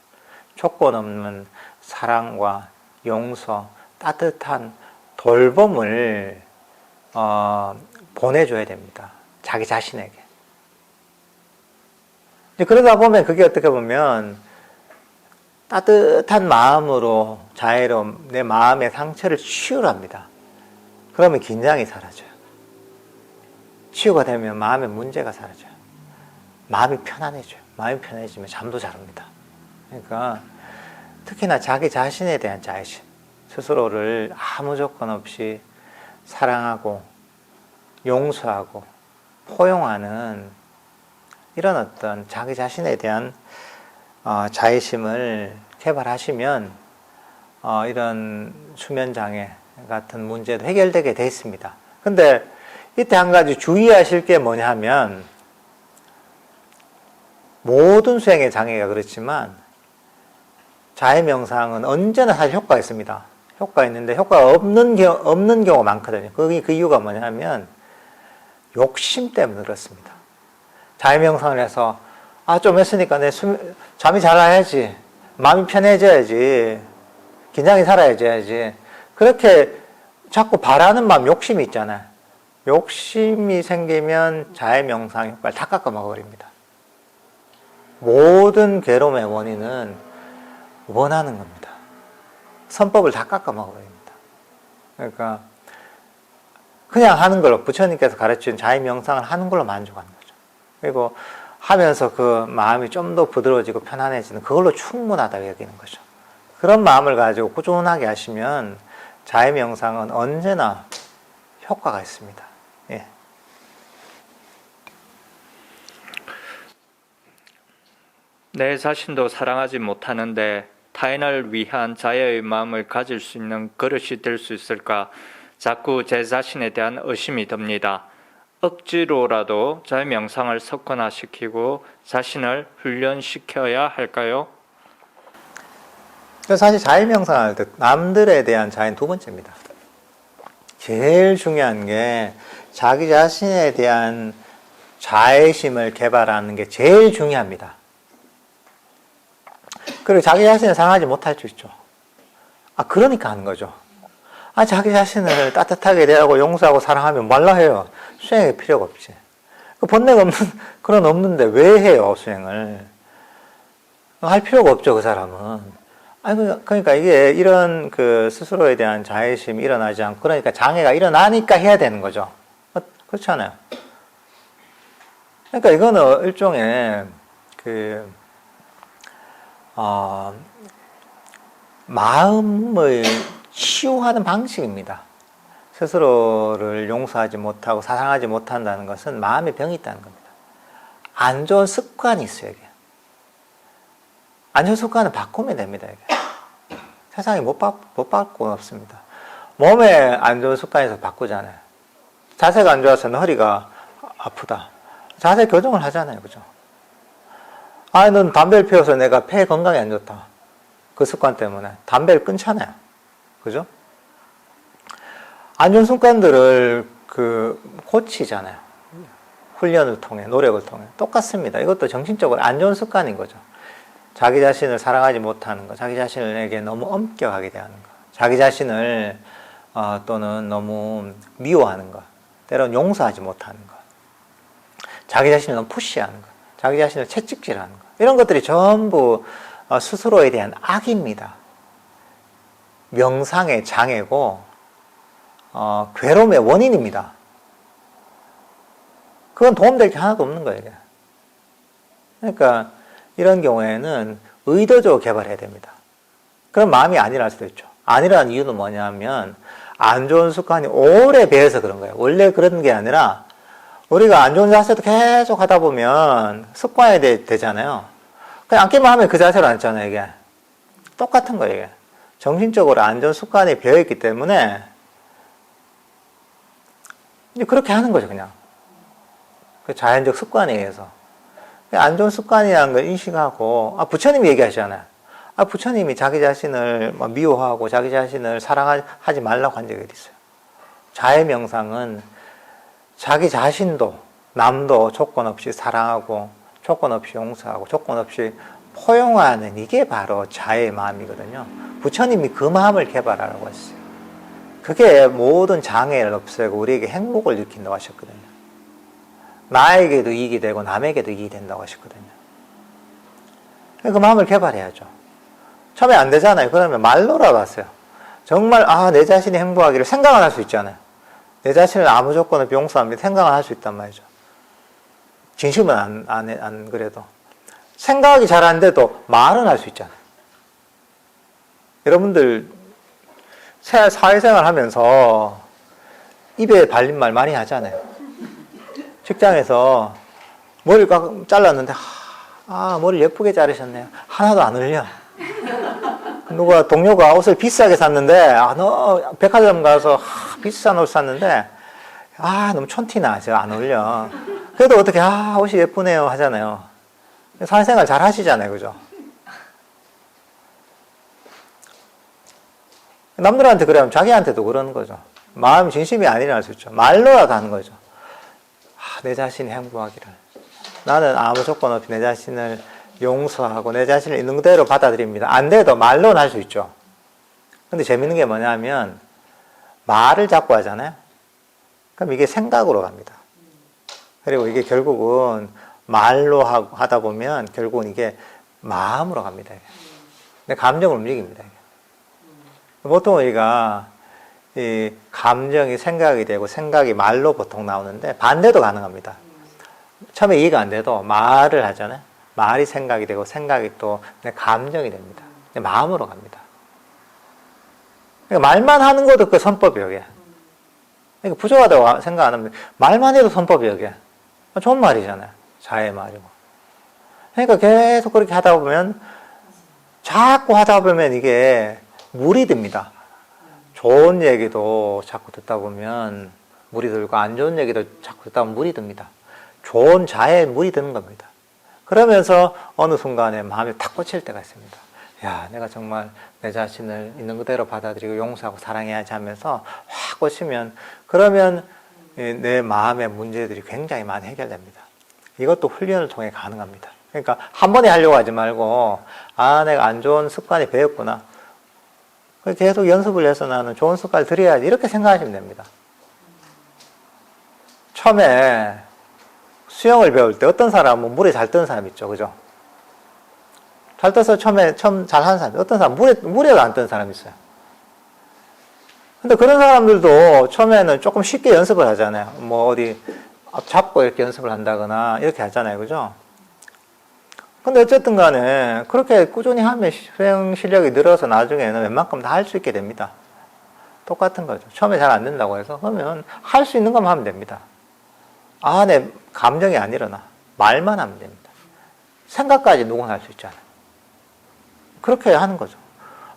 조건 없는 사랑과 용서, 따뜻한 돌봄을 보내줘야 됩니다. 자기 자신에게. 그러다 보면 그게 어떻게 보면 따뜻한 마음으로 자애로움, 내 마음의 상처를 치유를 합니다. 그러면 긴장이 사라져요. 치유가 되면 마음의 문제가 사라져요. 마음이 편안해져요. 마음이 편해지면 잠도 잘 옵니다. 그러니까 특히나 자기 자신에 대한 자의심, 스스로를 아무 조건 없이 사랑하고 용서하고 포용하는 이런 어떤 자기 자신에 대한 자의심을 개발하시면 이런 수면장애 같은 문제도 해결되게 돼 있습니다. 근데 이때 한 가지 주의하실 게 뭐냐 하면 모든 수행의 장애가 그렇지만 자해명상은 언제나 사실 효과가 있습니다. 효과가 있는데 효과가 없는 경우가 많거든요. 그 이유가 뭐냐면 욕심 때문에 그렇습니다. 자해명상을 해서 좀 했으니까 잠이 잘 와야지, 마음이 편해져야지, 긴장이 사라져야지, 그렇게 자꾸 바라는 마음, 욕심이 있잖아요. 욕심이 생기면 자해명상 효과를 다 깎아 먹어버립니다. 모든 괴로움의 원인은 원하는 겁니다. 선법을 다 깎아 먹어버립니다. 그러니까 그냥 하는 걸로, 부처님께서 가르친 자해명상을 하는 걸로 만족하는 거죠. 그리고 하면서 그 마음이 좀 더 부드러워지고 편안해지는 그걸로 충분하다고 여기는 거죠. 그런 마음을 가지고 꾸준하게 하시면 자해명상은 언제나 효과가 있습니다. 예. 내 자신도 사랑하지 못하는데 타인을 위한 자애의 마음을 가질 수 있는 그릇이 될 수 있을까? 자꾸 제 자신에 대한 의심이 듭니다. 억지로라도 자의 명상을 습관화시키고 자신을 훈련시켜야 할까요? 사실 자해명상할 때 남들에 대한 자해는 두 번째입니다. 제일 중요한 게 자기 자신에 대한 자애심을 개발하는 게 제일 중요합니다. 그리고 자기 자신을 사랑하지 못할 수 있죠. 그러니까 하는 거죠. 자기 자신을 따뜻하게 대하고 용서하고 사랑하면 말라 해요. 수행할 필요가 없지. 본내가 없는데 왜 해요, 수행을? 할 필요가 없죠, 그 사람은. 그러니까 이게 이런 그 스스로에 대한 자애심이 일어나지 않고, 그러니까 장애가 일어나니까 해야 되는 거죠. 그렇지 않아요? 그러니까 이거는 일종의 마음을 치유하는 방식입니다. 스스로를 용서하지 못하고 사랑하지 못한다는 것은 마음에 병이 있다는 겁니다. 안 좋은 습관이 있어요, 이게. 안 좋은 습관은 바꾸면 됩니다, 이게. 세상에 못 바꾸는 없습니다. 몸에 안 좋은 습관에서 바꾸잖아요. 자세가 안 좋아서 허리가 아프다. 자세 교정을 하잖아요, 그죠? 넌 담배를 피워서 내가 폐 건강에 안 좋다. 그 습관 때문에 담배를 끊잖아요, 그죠? 안 좋은 습관들을 고치잖아요. 훈련을 통해, 노력을 통해. 똑같습니다. 이것도 정신적으로 안 좋은 습관인 거죠. 자기 자신을 사랑하지 못하는 것, 자기 자신에게 너무 엄격하게 대하는 것, 자기 자신을 또는 너무 미워하는 것, 때로는 용서하지 못하는 것, 자기 자신을 너무 푸시하는 것, 자기 자신을 채찍질하는 것, 이런 것들이 전부 스스로에 대한 악입니다. 명상의 장애고 괴로움의 원인입니다. 그건 도움될 게 하나도 없는 거예요. 그러니까 이런 경우에는 의도적으로 개발해야 됩니다. 그럼 마음이 안일할 수도 있죠. 안일한 이유는 뭐냐면 안 좋은 습관이 오래 배어서 그런 거예요. 원래 그런 게 아니라 우리가 안 좋은 자세도 계속 하다 보면 습관이 되잖아요. 그냥 앉기만 하면 그 자세로 앉잖아요, 이게. 똑같은 거예요, 이게. 정신적으로 안 좋은 습관이 배어있기 때문에 이제 그렇게 하는 거죠, 그냥. 그 자연적 습관에 의해서. 안 좋은 습관이라는 걸 인식하고, 부처님이 얘기하시잖아요. 부처님이 자기 자신을 미워하고 자기 자신을 사랑하지 말라고 한 적이 어디 있어요. 자해 명상은 자기 자신도 남도 조건 없이 사랑하고 조건 없이 용서하고 조건 없이 포용하는 이게 바로 자해의 마음이거든요. 부처님이 그 마음을 개발하라고 했어요. 그게 모든 장애를 없애고 우리에게 행복을 일으킨다고 하셨거든요. 나에게도 이익이 되고 남에게도 이익이 된다고 하셨거든요. 그 마음을 개발해야죠. 처음에 안 되잖아요. 그러면 말로라도 하세요. 정말 내 자신이 행복하기를 생각을 할 수 있잖아요. 내 자신을 아무 조건 없이 용서합니다. 생각을 할 수 있단 말이죠. 진심은 안 그래도. 생각이 잘 안 돼도 말은 할 수 있잖아요. 여러분들 사회생활 하면서 입에 발린 말 많이 하잖아요. 직장에서 머리를 잘랐는데 머리 예쁘게 자르셨네요. 하나도 안 어울려. 누가 동료가 옷을 비싸게 샀는데 너 백화점 가서 비싼 옷 샀는데 너무 촌티나 안 어울려. 그래도 어떻게 옷이 예쁘네요 하잖아요. 사회생활 잘 하시잖아요, 그죠? 남들한테 그러면 자기한테도 그러는 거죠. 마음 진심이 아니라 할 수 있죠. 말로라도 하는 거죠. 내 자신이 행복하기를. 나는 아무 조건 없이 내 자신을 용서하고 내 자신을 있는 그대로 받아들입니다. 안 돼도 말로는 할 수 있죠. 근데 재밌는 게 뭐냐면 말을 자꾸 하잖아요. 그럼 이게 생각으로 갑니다. 그리고 이게 결국은 말로 하다 보면 결국은 이게 마음으로 갑니다. 내 감정을 움직입니다. 보통 우리가 이 감정이 생각이 되고 생각이 말로 보통 나오는데 반대도 가능합니다. 처음에 이해가 안 돼도 말을 하잖아요. 말이 생각이 되고 생각이 또 내 감정이 됩니다. 내 마음으로 갑니다. 그러니까 말만 하는 것도 그 선법이에요, 이게. 그러니까 부족하다고 생각 안 하면 말만 해도 선법이에요, 이게. 좋은 말이잖아요. 자의 말이고. 그러니까 계속 그렇게 하다 보면 자꾸 하다 보면 이게 물이 듭니다. 좋은 얘기도 자꾸 듣다 보면 물이 들고 안 좋은 얘기도 자꾸 듣다 보면 물이 듭니다. 좋은 자에 물이 드는 겁니다. 그러면서 어느 순간에 마음이 탁 꽂힐 때가 있습니다. 야, 내가 정말 내 자신을 있는 그대로 받아들이고 용서하고 사랑해야지 하면서 확 꽂히면 그러면 내 마음의 문제들이 굉장히 많이 해결됩니다. 이것도 훈련을 통해 가능합니다. 그러니까 한 번에 하려고 하지 말고 아, 내가 안 좋은 습관이 배웠구나. 계속 연습을 해서 나는 좋은 습관을 들여야지 이렇게 생각하시면 됩니다. 처음에 수영을 배울 때 어떤 사람은 물에 잘 뜨는 사람 있죠. 그죠? 잘 떠서 처음 잘하는 사람, 어떤 사람 물에 안 뜨는 사람이 있어요. 근데 그런 사람들도 처음에는 조금 쉽게 연습을 하잖아요. 뭐 어디 잡고 이렇게 연습을 한다거나 이렇게 하잖아요. 그죠? 근데 어쨌든 간에 그렇게 꾸준히 하면 수영 실력이 늘어서 나중에는 웬만큼 다 할 수 있게 됩니다. 똑같은 거죠. 처음에 잘 안 된다고 해서 그러면 할 수 있는 것만 하면 됩니다. 아, 내 감정이 안 일어나. 말만 하면 됩니다. 생각까지 누구나 할 수 있잖아요. 그렇게 하는 거죠.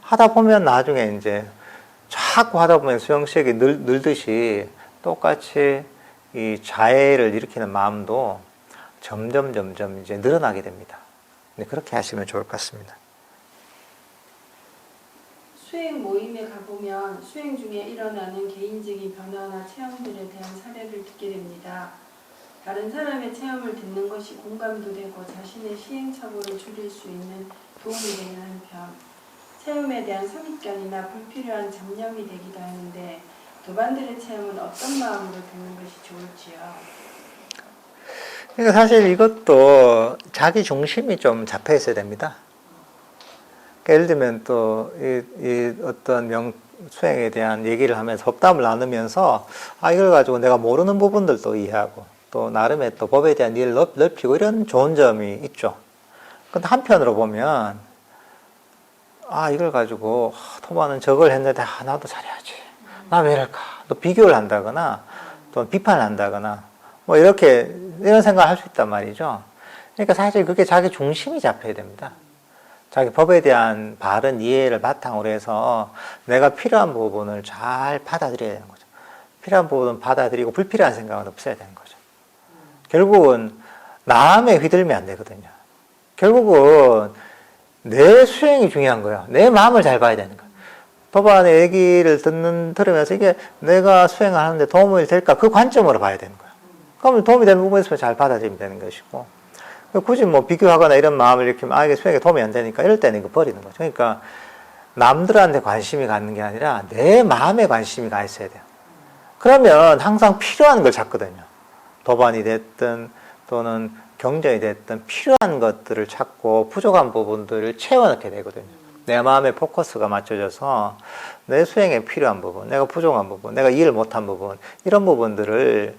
하다 보면 나중에 이제 자꾸 하다 보면 수영 실력이 늘듯이 똑같이 이 자애를 일으키는 마음도 점점 이제 늘어나게 됩니다. 네, 그렇게 하시면 좋을 것 같습니다. 수행 모임에 가보면 수행 중에 일어나는 개인적인 변화나 체험들에 대한 사례를 듣게 됩니다. 다른 사람의 체험을 듣는 것이 공감도 되고 자신의 시행착오를 줄일 수 있는 도움이 되는 한편 체험에 대한 선입견이나 불필요한 잡념이 되기도 하는데 도반들의 체험은 어떤 마음으로 듣는 것이 좋을지요? 그러니까 사실 이것도 자기 중심이 좀 잡혀 있어야 됩니다. 그러니까 예를 들면 또 이 어떤 수행에 대한 얘기를 하면서 법담을 나누면서 아, 이걸 가지고 내가 모르는 부분들도 이해하고 또 나름의 또 법에 대한 이해를 넓히고 이런 좋은 점이 있죠. 근데 한편으로 보면 아, 이걸 가지고 토마는 저걸 했는데 아, 나도 잘해야지. 나 왜 이럴까? 또 비교를 한다거나 또 비판을 한다거나 뭐 이렇게 이런 생각을 할 수 있단 말이죠. 그러니까 사실 그게 자기 중심이 잡혀야 됩니다. 자기 법에 대한 바른 이해를 바탕으로 해서 내가 필요한 부분을 잘 받아들여야 되는 거죠. 필요한 부분은 받아들이고 불필요한 생각은 없어야 되는 거죠. 결국은 남에 휘둘리면 안 되거든요. 결국은 내 수행이 중요한 거예요. 내 마음을 잘 봐야 되는 거예요. 도반의 얘기를 들으면서 이게 내가 수행을 하는데 도움이 될까? 그 관점으로 봐야 되는 거예요. 그러면 도움이 되는 부분에 있으면 잘 받아들이면 되는 것이고, 굳이 뭐 비교하거나 이런 마음을 일으키면, 아, 이게 수행에 도움이 안 되니까 이럴 때는 이거 버리는 거죠. 그러니까 남들한테 관심이 가는 게 아니라 내 마음에 관심이 가 있어야 돼요. 그러면 항상 필요한 걸 찾거든요. 도반이 됐든 또는 경전이 됐든 필요한 것들을 찾고 부족한 부분들을 채워넣게 되거든요. 내 마음의 포커스가 맞춰져서 내 수행에 필요한 부분, 내가 부족한 부분, 내가 이해를 못한 부분, 이런 부분들을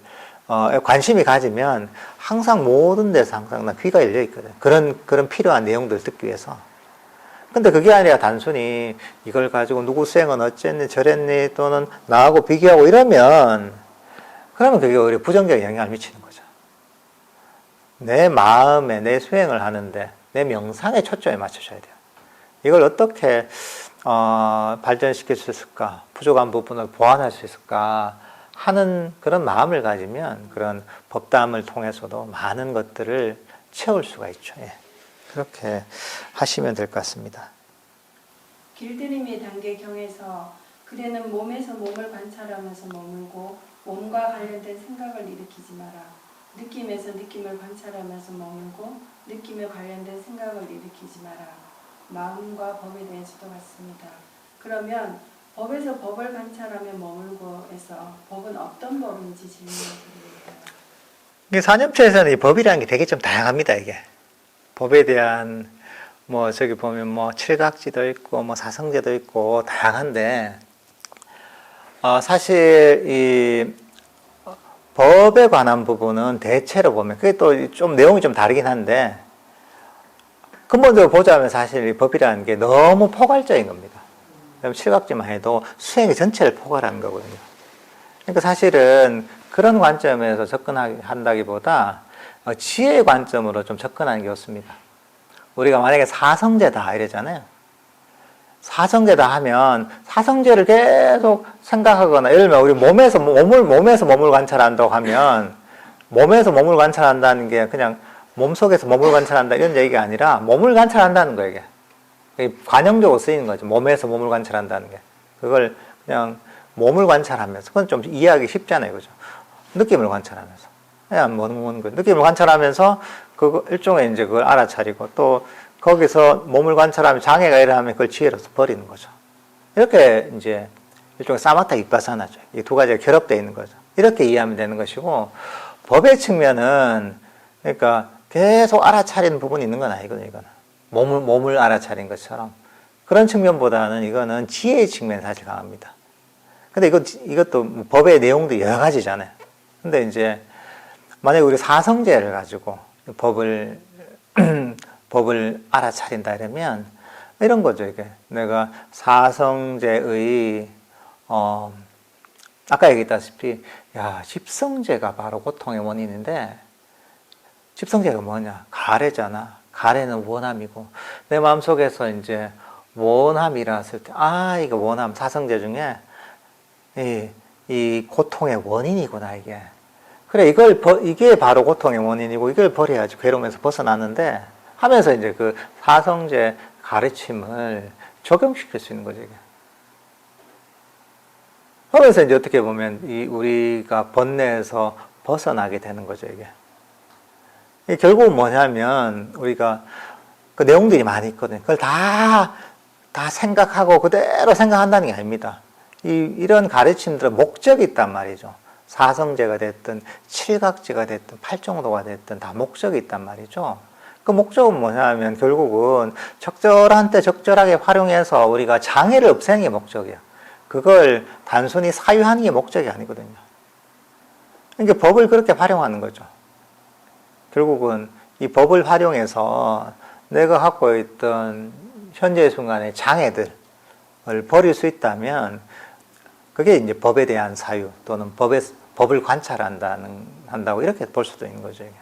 관심이 가지면 항상 모든 데서 항상 나 귀가 열려 있거든. 그런 필요한 내용들을 듣기 위해서. 근데 그게 아니라 단순히 이걸 가지고 누구 수행은 어쨌니 저랬니 또는 나하고 비교하고 이러면 그러면 그게 오히려 부정적인 영향을 미치는 거죠. 내 마음에 내 수행을 하는데 내 명상에 초점에 맞춰줘야 돼요. 이걸 어떻게 발전시킬 수 있을까? 부족한 부분을 보완할 수 있을까? 하는 그런 마음을 가지면 그런 법담을 통해서도 많은 것들을 채울 수가 있죠. 예. 그렇게 하시면 될 것 같습니다. 길들임의 단계경에서 그대는 몸에서 몸을 관찰하면서 머물고 몸과 관련된 생각을 일으키지 마라. 느낌에서 느낌을 관찰하면서 머물고 느낌에 관련된 생각을 일으키지 마라. 마음과 법에 대해서도 같습니다. 그러면 법에서 법을 관찰하며 머물고 해서 법은 어떤 법인지 질문을 드립니다. 이게 사념체에서는 이 법이라는 게 되게 좀 다양합니다. 이게 법에 대한 뭐 저기 보면 뭐 칠각지도 있고 뭐 사성제도 있고 다양한데 사실 이 법에 관한 부분은 대체로 보면 그게 또 좀 내용이 좀 다르긴 한데 근본적으로 보자면 사실 이 법이라는 게 너무 포괄적인 겁니다. 그럼 칠각지만 해도 수행의 전체를 포괄하는 거거든요. 그러니까 사실은 그런 관점에서 접근한다기보다 지혜의 관점으로 좀 접근하는 게 좋습니다. 우리가 만약에 사성제다 이러잖아요. 사성제다 하면 사성제를 계속 생각하거나 예를 들면 우리 몸에서 몸을 관찰한다고 하면 몸에서 몸을 관찰한다는 게 그냥 몸속에서 몸을 관찰한다 이런 얘기가 아니라 몸을 관찰한다는 거예요. 이게 관용적으로 쓰이는 거죠. 몸에서 몸을 관찰한다는 게. 그걸 그냥 몸을 관찰하면서 그건 좀 이해하기 쉽잖아요. 그죠? 느낌을 관찰하면서. 그냥 느낌을 관찰하면서 그 일종의 이제 그걸 알아차리고 또 거기서 몸을 관찰하면 장애가 일어나면 그걸 지혜로서 버리는 거죠. 이렇게 이제 일종의 사마타 윗바사나죠. 이 두 가지가 결합되어 있는 거죠. 이렇게 이해하면 되는 것이고 법의 측면은 그러니까 계속 알아차리는 부분이 있는 건 아니거든요. 이거는 몸을 알아차린 것처럼 그런 측면보다는 이거는 지혜의 측면이 사실 강합니다. 근데 이것도 법의 내용도 여러 가지잖아요. 근데 이제 만약에 우리 사성제를 가지고 법을 알아차린다 이러면 이런 거죠. 이게 내가 사성제의 아까 얘기했다시피 집성제가 바로 고통의 원인인데 집성제가 뭐냐? 가래잖아. 가래는 원함이고 내 마음속에서 이제 원함이 일어났을 때 이거 원함 사성제 중에 이 고통의 원인이구나 이게. 그래 이게 바로 고통의 원인이고 이걸 버려야지 괴로움에서 벗어나는데 하면서 이제 그 사성제 가르침을 적용시킬 수 있는 거죠 이게. 그러면서 이제 어떻게 보면 우리가 번뇌에서 벗어나게 되는 거죠 이게. 이게 결국은 뭐냐면 우리가 그 내용들이 많이 있거든요. 그걸 다 생각하고 그대로 생각한다는 게 아닙니다. 이런 가르침들은 목적이 있단 말이죠. 사성제가 됐든 칠각제가 됐든 팔정도가 됐든 다 목적이 있단 말이죠. 그 목적은 뭐냐면 결국은 적절한 때 적절하게 활용해서 우리가 장애를 없애는 게 목적이야. 그걸 단순히 사유하는 게 목적이 아니거든요. 그러니까 법을 그렇게 활용하는 거죠. 결국은 이 법을 활용해서 내가 갖고 있던 현재의 순간의 장애들을 버릴 수 있다면 그게 이제 법에 대한 사유 또는 법을 관찰한다고 이렇게 볼 수도 있는 거죠. 이게.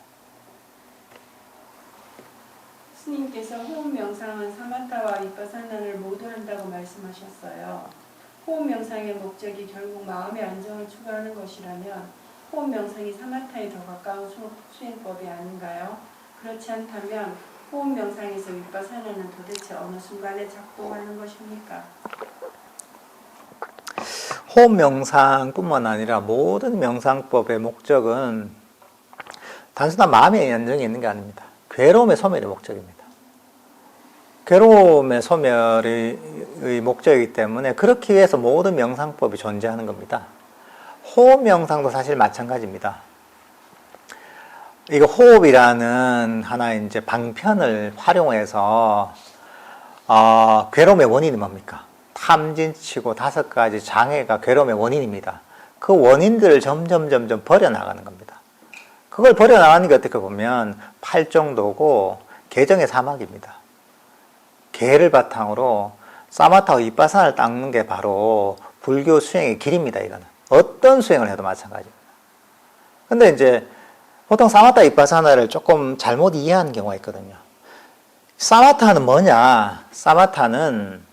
스님께서 호흡 명상은 사마타와 위파사나를 모두 한다고 말씀하셨어요. 호흡 명상의 목적이 결국 마음의 안정을 추구하는 것이라면 호흡 명상이 사마타에 더 가까운 수행법이 아닌가요? 그렇지 않다면 호흡 명상에서 위파사나는 도대체 어느 순간에 작동하는 것입니까? 호흡 명상뿐만 아니라 모든 명상법의 목적은 단순한 마음의 안정이 있는 게 아닙니다. 괴로움의 소멸이 목적입니다. 괴로움의 소멸의 목적이기 때문에 그렇기 위해서 모든 명상법이 존재하는 겁니다. 호흡 명상도 사실 마찬가지입니다. 이거 호흡이라는 하나의 이제 방편을 활용해서 괴로움의 원인이 뭡니까? 탐진치고 5가지 장애가 괴로움의 원인입니다. 그 원인들을 점점 버려나가는 겁니다. 그걸 버려나가는 게 어떻게 보면 팔정도고 개정의 사막입니다. 개를 바탕으로 사마타와 위파사나를 닦는 게 바로 불교 수행의 길입니다. 이거는 어떤 수행을 해도 마찬가지입니다. 근데 이제 보통 사마타 위파사나를 조금 잘못 이해하는 경우가 있거든요. 사마타는 뭐냐? 사마타는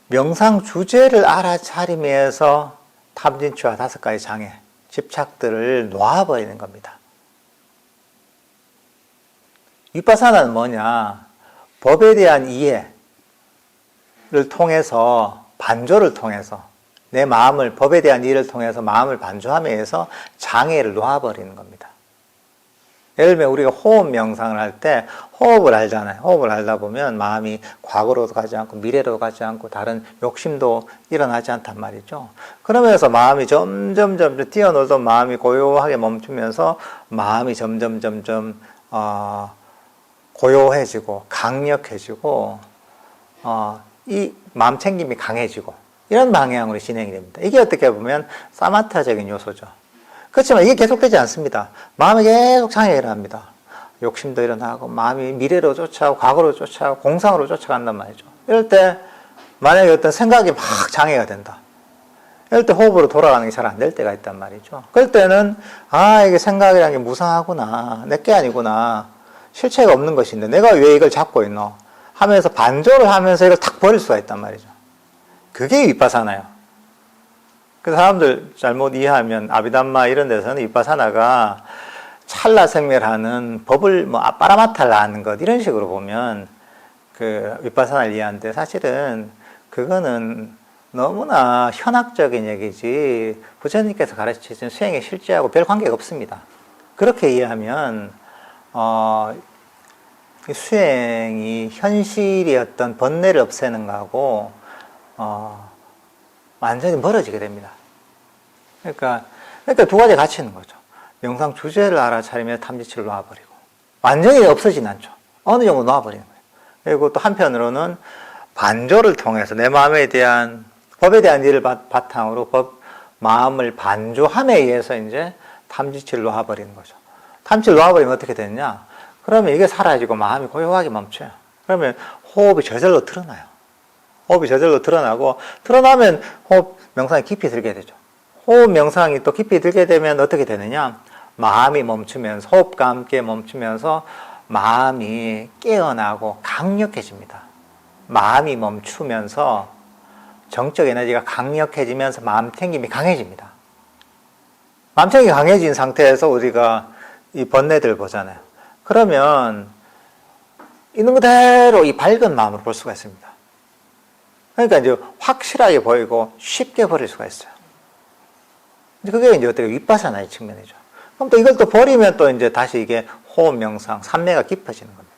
명상 주제를 알아차림에서 탐진치와 5가지 장애, 집착들을 놓아버리는 겁니다. 위파사나는 뭐냐? 법에 대한 이해를 통해서, 반조를 통해서, 내 마음을, 법에 대한 이해를 통해서 마음을 반조함에 의해서 장애를 놓아버리는 겁니다. 예를 들면 우리가 호흡 명상을 할 때 호흡을 알잖아요. 호흡을 알다 보면 마음이 과거로도 가지 않고 미래로도 가지 않고 다른 욕심도 일어나지 않단 말이죠. 그러면서 마음이 점점 뛰어놀던 마음이 고요하게 멈추면서 마음이 점점 고요해지고 강력해지고 이 마음 챙김이 강해지고 이런 방향으로 진행이 됩니다. 이게 어떻게 보면 사마타적인 요소죠. 그렇지만 이게 계속되지 않습니다. 마음에 계속 장애가 일어납니다. 욕심도 일어나고 마음이 미래로 쫓아가고 과거로 쫓아가고 공상으로 쫓아간단 말이죠. 이럴 때 만약에 어떤 생각이 막 장애가 된다. 이럴 때 호흡으로 돌아가는 게 잘 안 될 때가 있단 말이죠. 그럴 때는 이게 생각이라는 게 무상하구나. 내게 아니구나. 실체가 없는 것인데 내가 왜 이걸 잡고 있노? 하면서 반조를 하면서 이걸 탁 버릴 수가 있단 말이죠. 그게 윗바사나요. 그 사람들 잘못 이해하면 아비담마 이런 데서는 윗바사나가 찰나생멸하는 법을 뭐 빠라마탈라하는 것 이런 식으로 보면 그 윗바사나를 이해하는데 사실은 그거는 너무나 현학적인 얘기지 부처님께서 가르치신 수행의 실제하고 별 관계가 없습니다. 그렇게 이해하면 수행이 현실이 어떤 번뇌를 없애는 거하고 완전히 멀어지게 됩니다. 그러니까 두 가지 같이 있는 거죠. 명상 주제를 알아차리면 탐지치를 놔버리고 완전히 없어지진 않죠. 어느 정도 놔버리는 거예요. 그리고 또 한편으로는 반조를 통해서 내 마음에 대한 법에 대한 일을 바탕으로 마음을 반조함에 의해서 이제 탐지치를 놔버리는 거죠. 탐지치를 놔버리면 어떻게 되느냐? 그러면 이게 사라지고 마음이 고요하게 멈춰요. 그러면 호흡이 저절로 드러나요. 호흡이 저절로 드러나고 드러나면 호흡 명상이 깊이 들게 되죠. 호흡 명상이 또 깊이 들게 되면 어떻게 되느냐? 마음이 멈추면서 호흡과 함께 멈추면서 마음이 깨어나고 강력해집니다. 마음이 멈추면서 정적 에너지가 강력해지면서 마음챙김이 강해집니다. 마음챙김이 강해진 상태에서 우리가 이 번뇌들을 보잖아요. 그러면 있는 그대로 이 밝은 마음으로 볼 수가 있습니다. 그러니까 이제 확실하게 보이고 쉽게 버릴 수가 있어요. 그게 이제 어떻게 윗바사나의 측면이죠. 그럼 또 이걸 또 버리면 또 이제 다시 이게 호흡 명상, 삼매가 깊어지는 겁니다.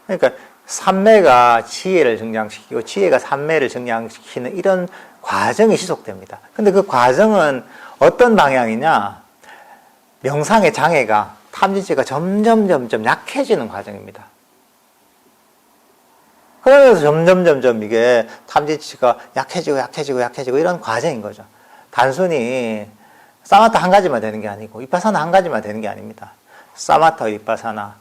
그러니까 삼매가 지혜를 증량시키고 지혜가 삼매를 증량시키는 이런 과정이 지속됩니다. 근데 그 과정은 어떤 방향이냐? 명상의 장애가 탐지치가 점점 약해지는 과정입니다. 그러면서 점점 이게 탐지치가 약해지고 이런 과정인 거죠. 단순히 사마타 한 가지만 되는 게 아니고 윗바사나 한 가지만 되는 게 아닙니다. 사마타 윗바사나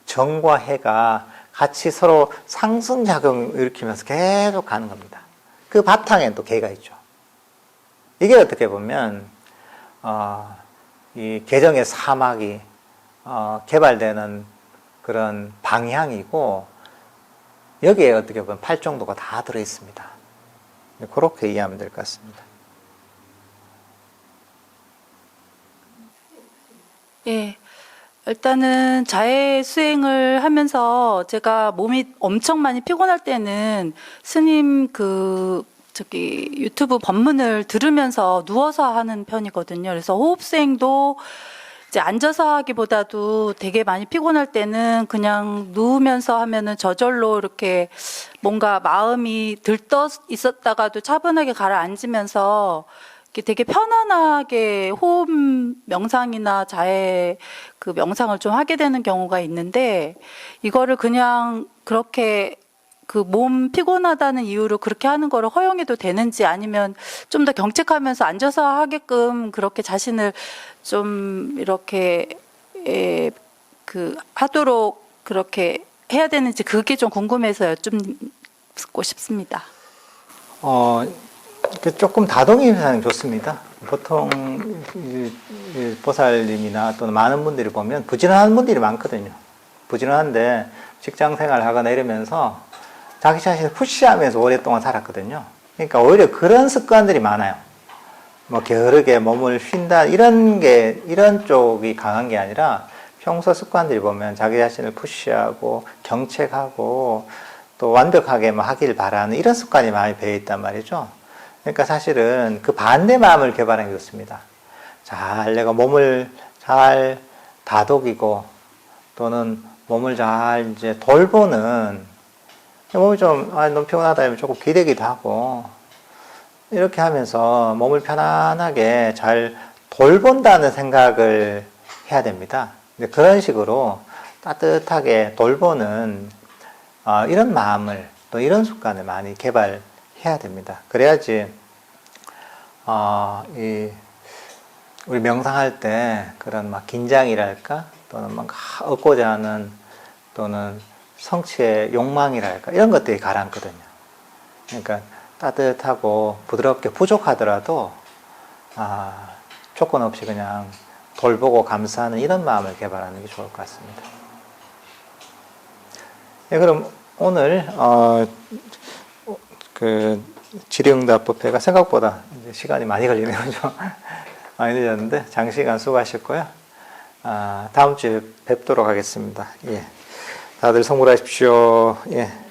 정과 해가 같이 서로 상승작용을 일으키면서 계속 가는 겁니다. 그 바탕엔 또 개가 있죠. 이게 어떻게 보면 이 개정의 사막이 개발되는 그런 방향이고 여기에 어떻게 보면 팔정도가 다 들어있습니다. 그렇게 이해하면 될 것 같습니다. 예. 일단은 자해 수행을 하면서 제가 몸이 엄청 많이 피곤할 때는 스님 유튜브 법문을 들으면서 누워서 하는 편이거든요. 그래서 호흡 수행도 이제 앉아서 하기보다도 되게 많이 피곤할 때는 그냥 누우면서 하면은 저절로 이렇게 뭔가 마음이 들떠 있었다가도 차분하게 가라앉으면서 되게 편안하게 호흡 명상이나 자해 그 명상을 좀 하게 되는 경우가 있는데 이거를 그냥 그렇게 그 몸 피곤하다는 이유로 그렇게 하는 거를 허용해도 되는지 아니면 좀 더 경책하면서 앉아서 하게끔 그렇게 자신을 좀 이렇게 하도록 그렇게 해야 되는지 그게 좀 궁금해서 여쭙고 싶습니다. 조금 다동의 현상이 좋습니다. 보통 보살님이나 또는 많은 분들이 보면 부지런한 분들이 많거든요. 부지런한데 직장 생활 하거나 이러면서 자기 자신을 푸시하면서 오랫동안 살았거든요. 그러니까 오히려 그런 습관들이 많아요. 뭐 게으르게 몸을 쉰다 이런 쪽이 강한 게 아니라 평소 습관들이 보면 자기 자신을 푸시하고 경책하고 또 완벽하게 하길 바라는 이런 습관이 많이 배어 있단 말이죠. 그러니까 사실은 그 반대 마음을 개발하는 게 좋습니다. 내가 몸을 잘 다독이고 또는 몸을 잘 이제 돌보는 몸이 좀 너무 피곤하다 하면 조금 기대기도 하고 이렇게 하면서 몸을 편안하게 잘 돌본다는 생각을 해야 됩니다. 그런 식으로 따뜻하게 돌보는 이런 마음을 또 이런 습관을 많이 개발해야 됩니다. 그래야지 우리 명상할 때 그런 긴장이랄까 또는 얻고자 하는 또는 성취의 욕망이랄까 이런 것들이 가라앉거든요. 그러니까 따뜻하고 부드럽게 부족하더라도 조건 없이 그냥 돌보고 감사하는 이런 마음을 개발하는 게 좋을 것 같습니다. 네, 그럼 오늘 그 질의응답 뷔페가 생각보다 이제 시간이 많이 걸리네요. 좀 많이 늦었는데 장시간 수고하셨고요. 다음 주에 뵙도록 하겠습니다. 예, 다들 성불하십시오. 예.